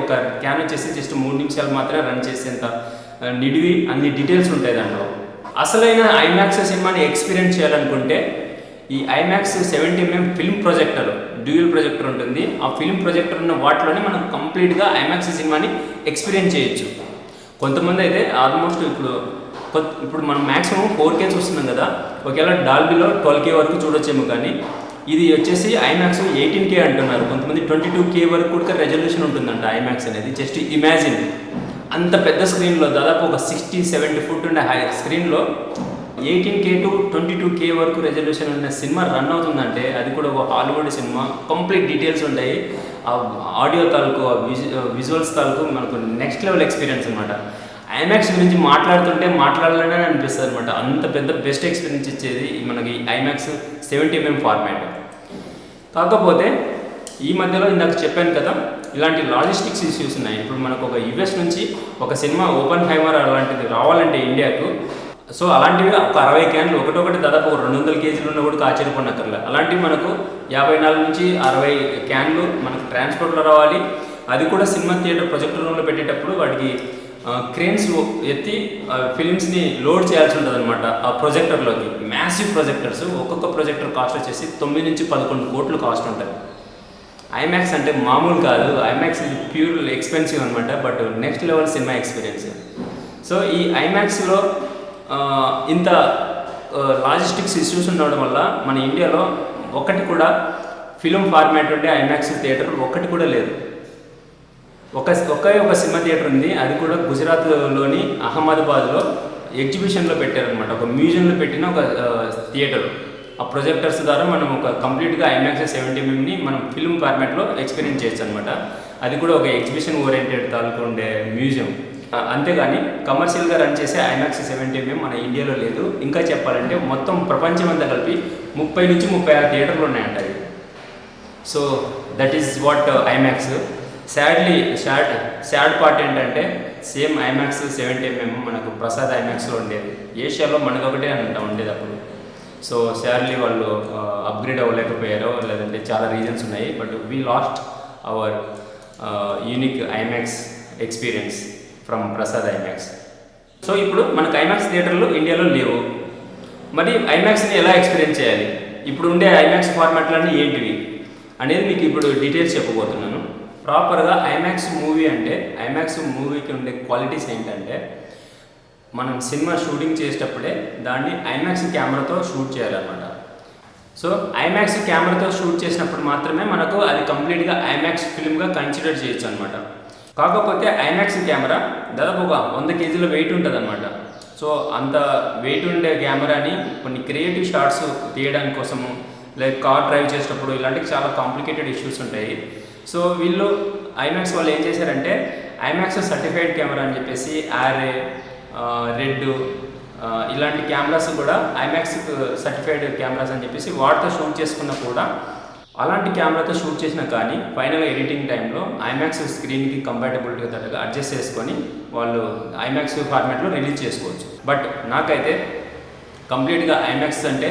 ఒక క్యాన్ వచ్చేసి జస్ట్ 3 నిమిషాలు మాత్రమే రన్ చేసేంత నిడివి అన్ని డీటెయిల్స్ ఉంటాయి దాంట్లో. అసలైన ఐమాక్స్ సినిమాని ఎక్స్పీరియన్స్ చేయాలనుకుంటే ఈ IMAX 70mm film projector, dual projector ఉంటుంది. ఆ ఫిల్మ్ ప్రొజెక్టర్ ఉన్న వాటిలోనే మనం కంప్లీట్గా ఐమాక్స్ సినిమాని ఎక్స్పీరియన్స్ చేయొచ్చు. కొంతమంది అయితే ఆల్మోస్ట్ ఇప్పుడు మనం మ్యాక్సిమం 4K చూస్తున్నాం కదా, ఒకవేళ డాల్బీలో 12K వరకు చూడొచ్చేమో, కానీ ఇది వచ్చేసి ఐమాక్స్ 18K అంటున్నారు. కొంతమంది 22K వరకు కూడా రెజల్యూషన్ ఉంటుందంట ఐమాక్స్ అనేది. జస్ట్ ఇమాజిన్, అంత పెద్ద స్క్రీన్లో దాదాపు ఒక 60-70 ఫుట్ ఉండే స్క్రీన్లో 18K to 22K వరకు రెజల్యూషన్ ఉన్న సినిమా రన్ అవుతుందంటే అది కూడా ఒక హాలీవుడ్ సినిమా. కంప్లీట్ డీటెయిల్స్ ఉంటాయి. ఆ ఆడియో తాలూకు, విజువల్స్ తాలూకు మనకు నెక్స్ట్ లెవెల్ ఎక్స్పీరియన్స్ అనమాట. ఐమాక్స్ గురించి మాట్లాడాలనే అనిపిస్తుంది అనమాట. అంత పెద్ద బెస్ట్ ఎక్స్పీరియన్స్ ఇచ్చేది మనకి ఐమాక్స్ 70mm ఫార్మాట్. కాకపోతే ఈ మధ్యలో ఇందాక చెప్పాను కదా, ఇలాంటి లాజిస్టిక్స్ ఇష్యూస్ ఉన్నాయి. ఇప్పుడు మనకు ఒక యుఎస్ నుంచి ఒక సినిమా ఓపెన్ హైమర్ అలాంటిది రావాలంటే ఇండియాకు, సో అలాంటివి ఒక 60 క్యాన్లు ఒకటొకటి దాదాపు 200 కేజీలు ఉన్న కూడా ఆశ్చర్యపడినక్కర్లే. అలాంటివి మనకు 54 నుంచి 60 క్యాన్లు మనకు ట్రాన్స్పోర్ట్లో రావాలి. అది కూడా సినిమా థియేటర్ ప్రొజెక్టర్ రూమ్లో పెట్టేటప్పుడు వాటికి క్రేన్స్ ఎత్తి ఫిలిమ్స్ని లోడ్ చేయాల్సి ఉంటుంది అనమాట ఆ ప్రొజెక్టర్లోకి. మ్యాసివ్ ప్రొజెక్టర్స్, ఒక్కొక్క ప్రొజెక్టర్ కాస్ట్ వచ్చేసి 9 నుంచి 11 కోట్లు కాస్ట్ ఉంటుంది. ఐమాక్స్ అంటే మామూలు కాదు. ఐమాక్స్ ఇది ప్యూర్ ఎక్స్పెన్సివ్ అనమాట, but next level cinema experience. So ఈ ఐమాక్స్లో ఇంత లాజిస్టిక్స్ ఇష్యూస్ ఉండడం వల్ల మన ఇండియాలో ఒకటి కూడా ఫిలిం ఫార్మాట్ ఉండే ఐమాక్స్ థియేటర్ ఒకటి కూడా లేదు. ఒక సినిమా థియేటర్ ఉంది, అది కూడా గుజరాత్లోని అహ్మదాబాద్లో ఎగ్జిబిషన్లో పెట్టారనమాట. ఒక మ్యూజియంలో పెట్టిన ఒక థియేటర్. ఆ ప్రొజెక్టర్స్ ద్వారా మనం ఒక కంప్లీట్గా ఐమాక్స్ 70mmని మనం ఫిల్మ్ ఫార్మాట్లో ఎక్స్పీరియన్స్ చేయొచ్చు అనమాట. అది కూడా ఒక ఎగ్జిబిషన్ ఓరియంటెడ్ తాలూకు ఉండే మ్యూజియం. అంతేగాని కమర్షియల్గా రన్ చేసే ఐమాక్స్ 70mm మన ఇండియాలో లేదు. ఇంకా చెప్పాలంటే మొత్తం ప్రపంచం అంతా కలిపి 30 నుంచి 36 థియేటర్లు ఉన్నాయంట. So that is what IMAX. Sad part ఏంటంటే సేమ్ ఐమాక్స్ 70mm మనకు ప్రసాద్ ఐమాక్స్లో ఉండేది. ఏషియాలో మనకొకటే అంట ఉండేది అప్పుడు. సో సాడ్లీ వాళ్ళు అప్గ్రేడ్ అవ్వలేకపోయారో లేదంటే చాలా రీజన్స్ ఉన్నాయి. But we lost our unique IMAX experience from Prasad IMAX. So ఇప్పుడు మనకు ఐమాక్స్ థియేటర్లు ఇండియాలో లేవు. మరి ఐమాక్స్ని ఎలా ఎక్స్పీరియన్స్ చేయాలి, ఇప్పుడు ఉండే ఐమాక్స్ ఫార్మాట్లన్నీ ఏంటివి అనేది మీకు ఇప్పుడు డీటెయిల్స్ చెప్పబోతున్నాను. ప్రాపర్గా ఐమాక్స్ మూవీ అంటే ఐమాక్స్ మూవీకి ఉండే క్వాలిటీస్ ఏంటంటే, మనం సినిమా షూటింగ్ చేసేటప్పుడే దాన్ని ఐమాక్స్ కెమెరాతో షూట్ చేయాలన్నమాట. సో ఐమాక్స్ కెమెరాతో షూట్ చేసినప్పుడు మాత్రమే మనకు అది కంప్లీట్గా ఐమాక్స్ ఫిల్మ్గా కన్సిడర్ చేయొచ్చు అనమాట. కాకపోతే ఐమాక్స్ కెమెరా దాదాపు ఒక 100 కేజీల వెయిట్ ఉంటుంది అనమాట. సో అంత వెయిట్ ఉండే కెమెరాని కొన్ని క్రియేటివ్ షాట్స్ తీయడానికి కోసము, లైక్ కార్ డ్రైవ్ చేసేటప్పుడు ఇలాంటివి చాలా కాంప్లికేటెడ్ ఇష్యూస్ ఉంటాయి. సో వీళ్ళు ఐమాక్స్ వాళ్ళు ఏం చేశారంటే ఐమాక్స్ సర్టిఫైడ్ కెమెరా అని చెప్పేసి ఆర్ఏ, రెడ్ ఇలాంటి కెమెరాస్ కూడా ఐమాక్స్ సర్టిఫైడ్ కెమెరాస్ అని చెప్పేసి వాటితో షూట్ చేసుకున్నా కూడా అలాంటి కెమెరాతో షూట్ చేసినా కానీ ఫైనల్ ఎడిటింగ్ టైంలో ఐమాక్స్ స్క్రీన్కి కంపాటబిలిటీ తగ్గ అడ్జస్ట్ చేసుకొని వాళ్ళు ఐమాక్స్ ఫార్మాట్లో రిలీజ్ చేసుకోవచ్చు. బట్ నాకైతే కంప్లీట్గా ఐమాక్స్ అంటే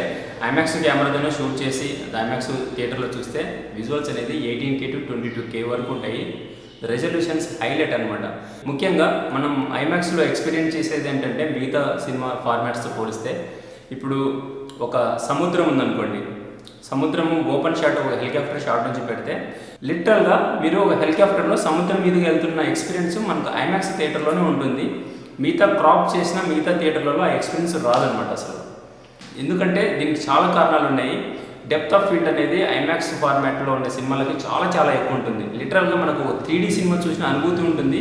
ఐమాక్స్ కెమెరాతోనే షూట్ చేసి ఐమాక్స్ థియేటర్లో చూస్తే విజువల్స్ అనేది 18K to 22K వరకు ఉంటాయి. రెజల్యూషన్స్ హైలైట్ అనమాట. ముఖ్యంగా మనం ఐమాక్స్లో ఎక్స్పీరియన్స్ చేసేది ఏంటంటే మిగతా సినిమా ఫార్మాట్స్తో పోలిస్తే ఇప్పుడు ఒక సముద్రం ఉందనుకోండి, సముద్రము ఓపెన్ షాట్ ఒక హెలికాప్టర్ షాట్ నుంచి పెడితే లిటరల్గా మీరు ఒక హెలికాప్టర్లో సముద్రం మీదకి వెళ్తున్న ఎక్స్పీరియన్స్ మనకు ఐమాక్స్ థియేటర్లోనే ఉంటుంది. మిగతా క్రాప్ చేసిన మిగతా థియేటర్లలో ఆ ఎక్స్పీరియన్స్ రాదనమాట అసలు. ఎందుకంటే దీనికి చాలా కారణాలు ఉన్నాయి. డెప్త్ ఆఫ్ ఫీల్డ్ అనేది ఐమాక్స్ ఫార్మాట్లో ఉండే సినిమాలకి చాలా చాలా ఎక్కువ ఉంటుంది. లిటరల్గా మనకు 3D సినిమా చూసిన అనుభూతి ఉంటుంది,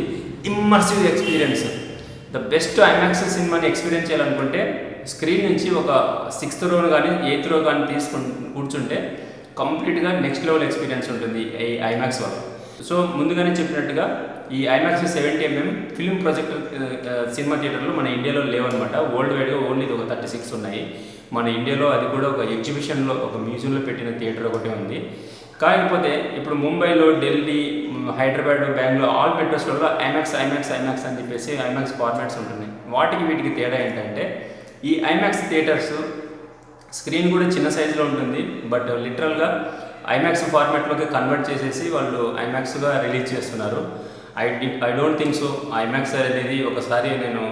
immersive experience. The best IMAX సినిమాని ఎక్స్పీరియన్స్ చేయాలనుకుంటే స్క్రీన్ నుంచి ఒక 6th row కానీ 8th row కానీ తీసుకుని కూర్చుంటే కంప్లీట్గా నెక్స్ట్ లెవెల్ ఎక్స్పీరియన్స్ ఉంటుంది ఈ ఐమాక్స్ వల్ల. సో ముందుగానే చెప్పినట్టుగా ఈ IMAX 70mm film projector cinema థియేటర్లు మన ఇండియాలో లేవన్నమాట. వరల్డ్ వైడ్గా ఓన్లీ ఒక 36 ఉన్నాయి. మన ఇండియాలో అది కూడా ఒక ఎగ్జిబిషన్లో ఒక మ్యూజియంలో పెట్టిన థియేటర్ ఒకటే ఉంది. కాకపోతే ఇప్పుడు ముంబైలో, ఢిల్లీ, హైదరాబాద్, బెంగళూరు ఆల్ మెట్రోస్లలో ఐమాక్స్ అని చెప్పేసి ఐమాక్స్ ఫార్మాట్స్ ఉంటున్నాయి. వాటికి వీటికి తేడా ఏంటంటే ఈ ఐమాక్స్ థియేటర్స్ స్క్రీన్ కూడా చిన్న సైజులో ఉంటుంది, బట్ లిటరల్గా ఐమాక్స్ ఫార్మాట్లోకి కన్వర్ట్ చేసేసి వాళ్ళు ఐమాక్స్గా రిలీజ్ చేస్తున్నారు. I don't think so. IMAX అనేది ఒకసారి నేను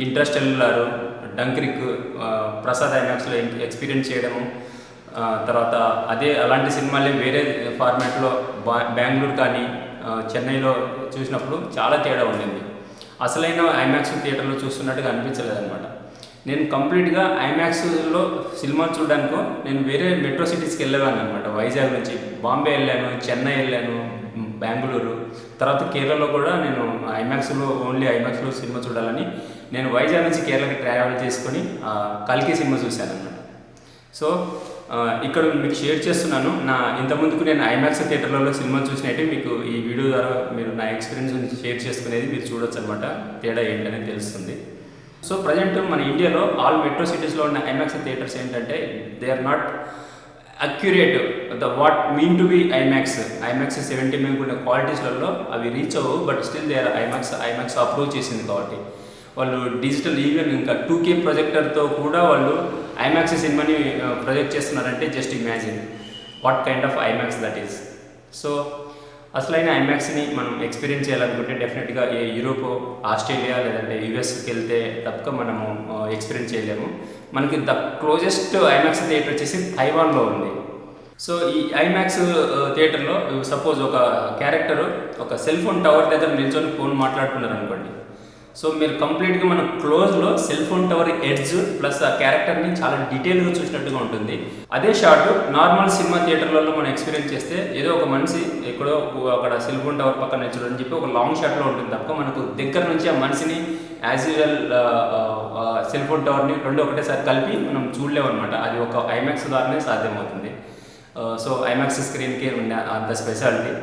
ఇంటర్స్టెల్లార్, డంక్రిక్, ప్రసాద్ ఐమాక్స్లో ఎక్స్పీరియన్స్ చేయడము, తర్వాత అలాంటి సినిమాలే వేరే ఫార్మాట్లో బెంగళూరు కానీ చెన్నైలో చూసినప్పుడు చాలా తేడా ఉండింది. అసలైన ఐమాక్స్ థియేటర్లో చూస్తున్నట్టుగా అనిపించలేదు అనమాట. నేను కంప్లీట్గా ఐమాక్స్లో సినిమా చూడడానికో నేను వేరే మెట్రో సిటీస్కి వెళ్ళేవాడిని అనమాట. వైజాగ్ నుంచి బాంబే వెళ్ళాను, చెన్నై వెళ్ళాను, బెంగళూరు, తర్వాత కేరళలో కూడా నేను ఓన్లీ ఐమాక్స్లో సినిమా చూడాలని నేను వైజాగ్ నుంచి కేరళకి ట్రావెల్ చేసుకొని కల్కి సినిమా చూశాను అనమాట. సో ఇక్కడ మీకు షేర్ చేస్తున్నాను ఇంతకుముందుకు నేను ఐమాక్స్ థియేటర్లలో సినిమా చూసినట్టు మీకు ఈ వీడియో ద్వారా మీరు నా ఎక్స్పీరియన్స్ గురించి షేర్ చేసుకునేది మీరు చూడొచ్చు అనమాట. తేడా ఏంటనేది తెలుస్తుంది. సో ప్రజెంట్ మన ఇండియాలో ఆల్ మెట్రో సిటీస్లో ఉన్న ఐమాక్స్ థియేటర్స్ ఏంటంటే they are not accurate what mean to be IMAX 70mm ఉన్న క్వాలిటీస్లలో అవి రీచ్ అవ్వవు. But still they are IMAX approve చేసింది కాబట్టి వాళ్ళు డిజిటల్ ఈవెన్ ఇంకా 2K ప్రొజెక్టర్తో కూడా వాళ్ళు ఐమాక్స్ సినిమాని ప్రొజెక్ట్ చేస్తున్నారంటే just imagine what kind of IMAX that is. So అసలైన ఐమాక్స్ని మనం ఎక్స్పీరియన్స్ చేయాలనుకుంటే డెఫినెట్గా యూరోప్, ఆస్ట్రేలియా లేదంటే యూఎస్కి వెళ్తే తప్పక మనము ఎక్స్పీరియన్స్ చేయలేము. మనకి ద క్లోజెస్ట్ ఐమాక్స్ థియేటర్ వచ్చేసి తైవాన్లో ఉంది. సో ఈ ఐమాక్స్ థియేటర్లో సపోజ్ ఒక క్యారెక్టర్ ఒక సెల్ ఫోన్ టవర్ దగ్గర నిల్చొని ఫోన్ మాట్లాడుకున్నారు అనుకోండి. సో మీరు కంప్లీట్గా మన క్లోజ్లో cell phone tower edge plus ఆ క్యారెక్టర్ని చాలా డీటెయిల్గా చూసినట్టుగా ఉంటుంది. అదే షాట్ నార్మల్ సినిమా థియేటర్లలో మనం ఎక్స్పీరియన్స్ చేస్తే ఏదో ఒక మనిషి ఎక్కడో అక్కడ సెల్ ఫోన్ టవర్ పక్కన నిల్చోడని చెప్పి ఒక లాంగ్ షాట్లో ఉంటుంది తప్ప మనకు దగ్గర నుంచి ఆ మనిషిని యాజ్ యూజువల్ సెల్ ఫోన్ టవర్ని రెండు ఒకటేసారి కలిపి మనం చూడలేము అనమాట. అది ఒక ఐమాక్స్ ద్వారానే సాధ్యమవుతుంది. సో ఐమాక్స్ స్క్రీన్కే ఉండే అంత స్పెషాలిటీ.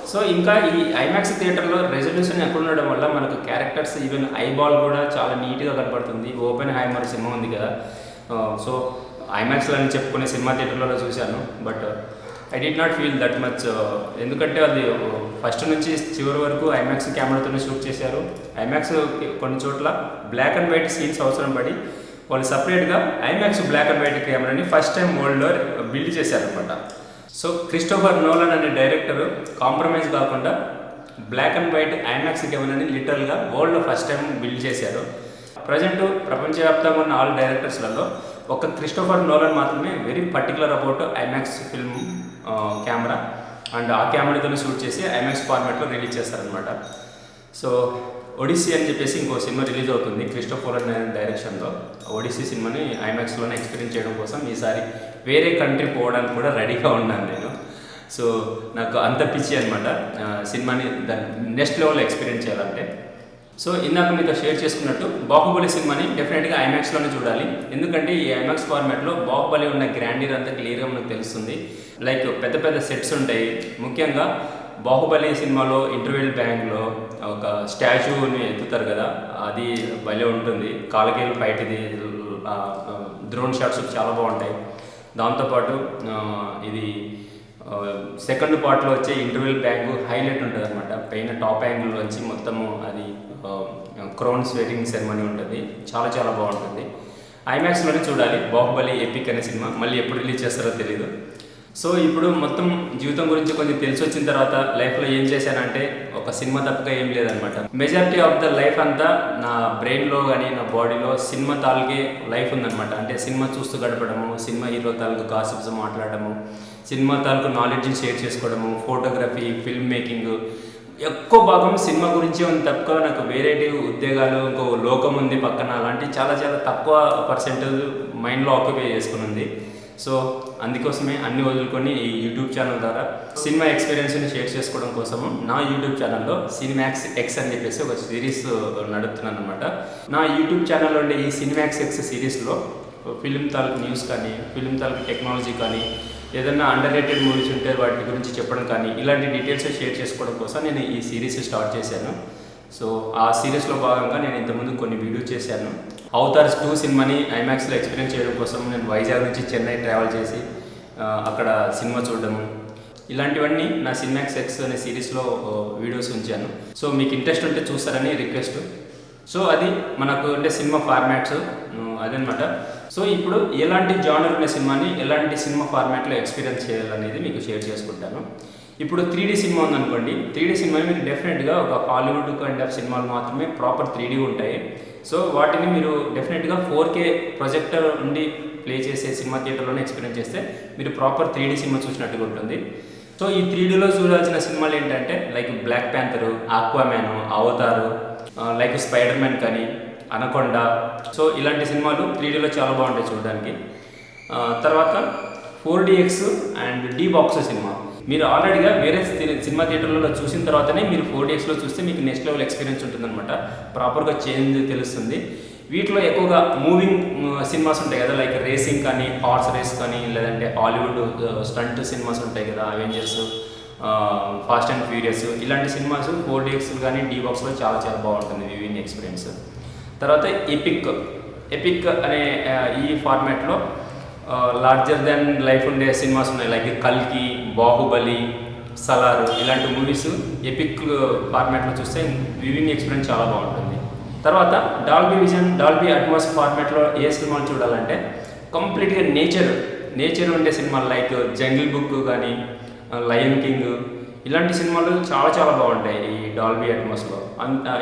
సో ఇంకా ఈ ఐమాక్స్ థియేటర్లో రెజల్యూషన్ ఎక్కువ ఉండడం వల్ల మనకు క్యారెక్టర్స్ ఈవెన్ ఐబాల్ కూడా చాలా నీట్గా కనపడుతుంది. ఓపెన్ హైమర్ సినిమా ఉంది కదా, సో ఐమాక్స్లో అని చెప్పుకునే సినిమా థియేటర్లో చూశాను. But I did not feel that much. ఎందుకంటే అది ఫస్ట్ నుంచి చివరి వరకు ఐమాక్స్ కెమెరాతోనే షూట్ చేశారు. ఐమాక్స్ కొన్ని చోట్ల బ్లాక్ అండ్ వైట్ సీన్స్ అవసరం పడి వాళ్ళు సపరేట్గా ఐమాక్స్ బ్లాక్ అండ్ వైట్ కెమెరాని ఫస్ట్ టైం వరల్డ్లో బిల్డ్ చేశారనమాట. సో క్రిస్టోఫర్ నోలన్ అనే డైరెక్టర్ కాంప్రమైజ్ కాకుండా బ్లాక్ అండ్ వైట్ ఐమాక్స్ కెమెరాని లిటరల్గా వరల్డ్లో ఫస్ట్ టైం బిల్డ్ చేశారు. ప్రజెంట్ ప్రపంచవ్యాప్తంగా ఉన్న ఆల్ డైరెక్టర్స్లలో ఒక క్రిస్టోఫర్ నోలన్ మాత్రమే very particular about IMAX film camera and ఆ కెమెరాతోనే షూట్ చేసి ఐమాక్స్ ఫార్మాట్లో రిలీజ్ చేస్తారనమాట. సో ఒడిస్సీ అని చెప్పేసి ఇంకో సినిమా రిలీజ్ అవుతుంది క్రిస్టోఫర్ నోలన్ డైరెక్షన్లో. ఒడిస్సీ సినిమాని ఐమాక్స్లోనే ఎక్స్పీరియన్స్ చేయడం కోసం ఈసారి వేరే కంట్రీ పోవడానికి కూడా రెడీగా ఉన్నాను నేను. సో నాకు అంత పిచ్చి అనమాట సినిమాని నెక్స్ట్ లెవెల్లో ఎక్స్పీరియన్స్ చేయాలంటే. సో ఇందాక మీతో షేర్ చేసుకున్నట్టు బాహుబలి సినిమాని డెఫినెట్గా ఐమాక్స్లోనే చూడాలి. ఎందుకంటే ఈ ఐమాక్స్ ఫార్మాట్లో బాహుబలి ఉన్న గ్రాండీర్ అంతా క్లియర్గా మనకు తెలుస్తుంది. లైక్ పెద్ద పెద్ద సెట్స్ ఉంటాయి. ముఖ్యంగా బాహుబలి సినిమాలో ఇంటర్వెల్ బ్యాంక్లో ఒక స్టాచ్యూని ఎత్తుతారు కదా, అది భలే ఉంటుంది. కాలకేలు ఫైట్, ఇది డ్రోన్ షాట్స్ చాలా బాగుంటాయి. దాంతోపాటు ఇది సెకండ్ పార్ట్లో వచ్చే ఇంటర్వెల్ బ్యాంకు హైలైట్ ఉంటుంది అనమాట. పైన టాప్ యాంగిల్ వచ్చి మొత్తము అది క్రౌన్ స్వేరింగ్ సెరమనీ ఉంటుంది. చాలా చాలా బాగుంటుంది. ఐమాక్స్లోనే చూడాలి. బాహుబలి ఎపిక్ అనే సినిమా మళ్ళీ ఎప్పుడు రిలీజ్ చేస్తారో తెలీదు. సో ఇప్పుడు మొత్తం జీవితం గురించి కొంచెం తెలిసి వచ్చిన తర్వాత లైఫ్లో ఏం చేశానంటే ఒక సినిమా తప్పగా ఏం లేదనమాట. మెజారిటీ ఆఫ్ ద లైఫ్ అంతా నా బ్రెయిన్లో కానీ నా బాడీలో సినిమా తాలూకే లైఫ్ ఉందనమాట. అంటే సినిమా చూస్తూ గడపడము, సినిమా హీరో తాలూకు గాసిప్స్ మాట్లాడము, సినిమా తాలూకు నాలెడ్జ్ని షేర్ చేసుకోవడము, ఫోటోగ్రఫీ, ఫిల్మ్ మేకింగ్, ఎక్కువ భాగం సినిమా గురించే ఉంది తప్ప నాకు వేరేటి ఉద్యోగాలు ఇంకో లోకం ఉంది పక్కన అలాంటి చాలా చాలా తక్కువ పర్సెంటేజ్ మైండ్లో ఆక్యుపై చేసుకుని ఉంది. సో అందుకోసమే అన్ని వదులుకొని ఈ యూట్యూబ్ ఛానల్ ద్వారా సినిమా ఎక్స్పీరియన్స్ని షేర్ చేసుకోవడం కోసము నా యూట్యూబ్ ఛానల్లో సినిమాక్స్ ఎక్స్ అని చెప్పేసి ఒక సిరీస్ నడుపుతున్నాను అనమాట. నా యూట్యూబ్ ఛానల్లో ఉండే ఈ సినిమాక్స్ ఎక్స్ సిరీస్లో ఫిలిం తాలూకు న్యూస్ కానీ, ఫిలిం తాలూకు టెక్నాలజీ కానీ, ఏదైనా అండర్ రేటెడ్ మూవీస్ ఉంటే వాటి గురించి చెప్పడం కానీ, ఇలాంటి డీటెయిల్స్ షేర్ చేసుకోవడం కోసం నేను ఈ సిరీస్ స్టార్ట్ చేశాను. సో ఆ సిరీస్లో భాగంగా నేను ఇంతకుముందు కొన్ని వీడియో చేశాను. అవతార్ 2 సినిమాని ఐమాక్స్లో ఎక్స్పీరియన్స్ చేయడం కోసం నేను వైజాగ్ నుంచి చెన్నై ట్రావెల్ చేసి అక్కడ సినిమా చూడడము, ఇలాంటివన్నీ నా సినిమాక్స్ ఎక్స్ అనే సిరీస్లో వీడియోస్ ఉంచాను. సో మీకు ఇంట్రెస్ట్ ఉంటే చూస్తారని రిక్వెస్ట్. సో అది మనకు అంటే సినిమా ఫార్మాట్స్ అదనమాట. సో ఇప్పుడు ఎలాంటి జానర్ ఉన్న సినిమాని ఎలాంటి సినిమా ఫార్మాట్లో ఎక్స్పీరియన్స్ చేయాలనేది మీకు షేర్ చేసుకుంటాను. ఇప్పుడు 3D సినిమా ఉందనుకోండి, 3D సినిమాని మీకు డెఫినెట్గా ఒక హాలీవుడ్ కైండ్ ఆఫ్ సినిమాలు మాత్రమే ప్రాపర్ 3D ఉంటాయి. సో వాటిని మీరు డెఫినెట్గా 4K ప్రొజెక్టర్ ఉండి ప్లే చేసే సినిమా థియేటర్లోనే ఎక్స్పీరియన్స్ చేస్తే మీరు ప్రాపర్ 3D సినిమా చూసినట్టుగా ఉంటుంది. సో ఈ 3Dలో చూడాల్సిన సినిమాలు ఏంటంటే లైక్ బ్లాక్ ప్యాంథరు, ఆక్వామ్యాన్, అవతారు, లైక్ స్పైడర్ మ్యాన్ కానీ, అనకొండా. సో ఇలాంటి సినిమాలు 3Dలో చాలా బాగుంటాయి చూడడానికి. తర్వాత 4DX అండ్ D-Box సినిమా మీరు ఆల్రెడీగా వేరే సినిమా థియేటర్లలో చూసిన తర్వాతనే మీరు 4DXలో చూస్తే మీకు నెక్స్ట్ లెవెల్ ఎక్స్పీరియన్స్ ఉంటుందన్నమాట. ప్రాపర్గా చేంజ్ తెలుస్తుంది. వీటిలో ఎక్కువగా మూవింగ్ సినిమాస్ ఉంటాయి కదా, లైక్ రేసింగ్ కానీ, హార్స్ రేస్ కానీ, లేదంటే హాలీవుడ్ స్టంట్ సినిమాస్ ఉంటాయి కదా, అవెంజర్స్, ఫాస్ట్ అండ్ ఫ్యూరియస్, ఇలాంటి సినిమాస్ 4DX కానీ D-Boxలో చాలా చాలా బాగుంటుంది వ్యూవింగ్ ఎక్స్పీరియన్స్. తర్వాత ఎపిక్ అనే ఈ ఫార్మాట్లో లార్జర్ దాన్ లైఫ్ ఉండే సినిమాస్ ఉన్నాయి. లైక్ కల్కి, బాహుబలి, సలార్, ఇలాంటి మూవీస్ ఎపిక్ ఫార్మాట్లో చూస్తే వ్యూవింగ్ ఎక్స్పీరియన్స్ చాలా బాగుంటుంది. తర్వాత డాల్బీ విజన్, డాల్బీ అట్మాస్ ఫార్మాట్లో ఏ సినిమాలు చూడాలంటే కంప్లీట్గా నేచర్ ఉండే సినిమాలు లైక్ జంగిల్ బుక్ కానీ, లయన్ కింగ్, ఇలాంటి సినిమాలు చాలా చాలా బాగుంటాయి ఈ డాల్బీ అట్మాస్లో.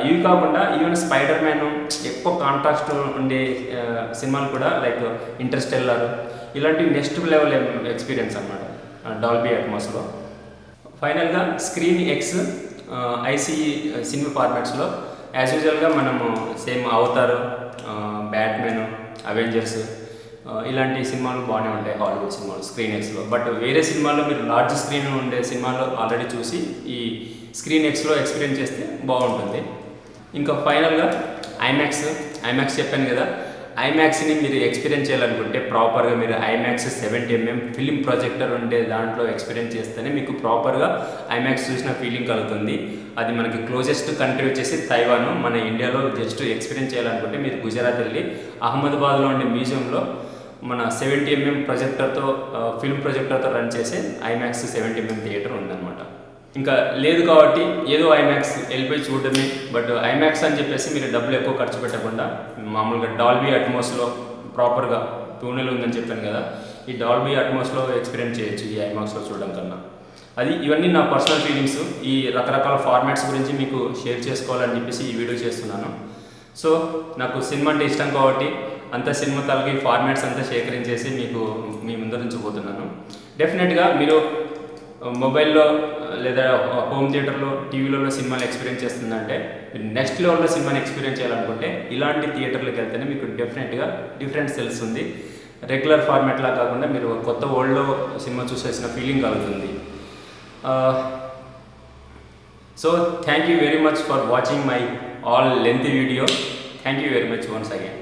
ఇవి కాకుండా ఈవెన్ స్పైడర్ మ్యాన్, ఎక్కువ కాంట్రాస్ట్ ఉండే సినిమాలు కూడా లైక్ ఇంటర్స్టెల్లార్, ఇలాంటివి నెక్స్ట్ లెవెల్ ఎక్స్పీరియన్స్ అనమాట డాల్బీ అట్మాస్లో. ఫైనల్గా స్క్రీన్ ఎక్స్, ఐసీఈ సినిమా ఫార్మాట్స్లో యాజ్ యూజువల్గా మనము సేమ్ అవతార్, బ్యాట్మెన్, అవెంజర్స్, ఇలాంటి సినిమాలు బాగానే ఉంటాయి హాలీవుడ్ సినిమాలు స్క్రీన్ ఎక్స్లో. బట్ వేరే సినిమాల్లో మీరు లార్జ్ స్క్రీన్ ఉండే సినిమాలు ఆల్రెడీ చూసి ఈ స్క్రీన్ ఎక్స్లో ఎక్స్పీరియన్స్ చేస్తే బాగుంటుంది. ఇంకా ఫైనల్గా ఐమాక్స్ చెప్పాను కదా, ఐమాక్స్ని మీరు ఎక్స్పీరియన్స్ చేయాలనుకుంటే ప్రాపర్గా మీరు ఐమాక్స్ 70mm ఫిలిం ప్రొజెక్టర్ ఉండే దాంట్లో ఎక్స్పీరియన్స్ చేస్తేనే మీకు ప్రాపర్గా ఐమాక్స్ చూసిన ఫీలింగ్ కలుగుతుంది. అది మనకి క్లోజెస్ట్ కంట్రీ వచ్చేసి తైవాన్. మన ఇండియాలో జస్ట్ ఎక్స్పీరియన్స్ చేయాలనుకుంటే మీరు గుజరాత్ వెళ్ళి అహ్మదాబాద్లో ఉండే మ్యూజియంలో మన 70mm ప్రొజెక్టర్తో ఫిల్మ్ ప్రొజెక్టర్తో రన్ చేసే ఐమాక్స్ 70mm థియేటర్ ఉందన్నమాట. ఇంకా లేదు కాబట్టి ఏదో ఐమాక్స్ వెళ్ళిపోయి చూడడమే. బట్ ఐమాక్స్ అని చెప్పేసి మీరు డబ్బులు ఎక్కువ ఖర్చు పెట్టకుండా మామూలుగా డాల్బీ అట్మాస్లో ప్రాపర్గా పూణేలో ఉందని చెప్పాను కదా, ఈ డాల్బీ అట్మాస్లో ఎక్స్పీరియన్స్ చేయొచ్చు ఈ ఐమాక్స్లో చూడడం కన్నా. అది ఇవన్నీ నా పర్సనల్ ఫీలింగ్స్. ఈ రకరకాల ఫార్మాట్స్ గురించి మీకు షేర్ చేసుకోవాలని చెప్పేసి ఈ వీడియో చేస్తున్నాను. సో నాకు సినిమా అంటే ఇష్టం కాబట్టి అంత సినిమా తాలూకు ఫార్మాట్స్ అంతా సేకరించేసి మీకు మీ ముందు నుంచి పోతున్నాను. డెఫినెట్గా మీరు మొబైల్లో లేదా హోమ్ థియేటర్లో, టీవీలలో సినిమాలు ఎక్స్పీరియన్స్ చేస్తుందంటే మీరు నెక్స్ట్ లెవెల్లో సినిమాని ఎక్స్పీరియన్స్ చేయాలనుకుంటే ఇలాంటి థియేటర్లకు వెళ్తేనే మీకు డెఫినెట్గా డిఫరెన్స్ తెలుస్తుంది. రెగ్యులర్ ఫార్మాట్లా కాకుండా మీరు కొత్త వరల్డ్లో సినిమా చూసేసిన ఫీలింగ్ కలుగుతుంది. So thank you very much for watching my all length video. Thank you very much once again.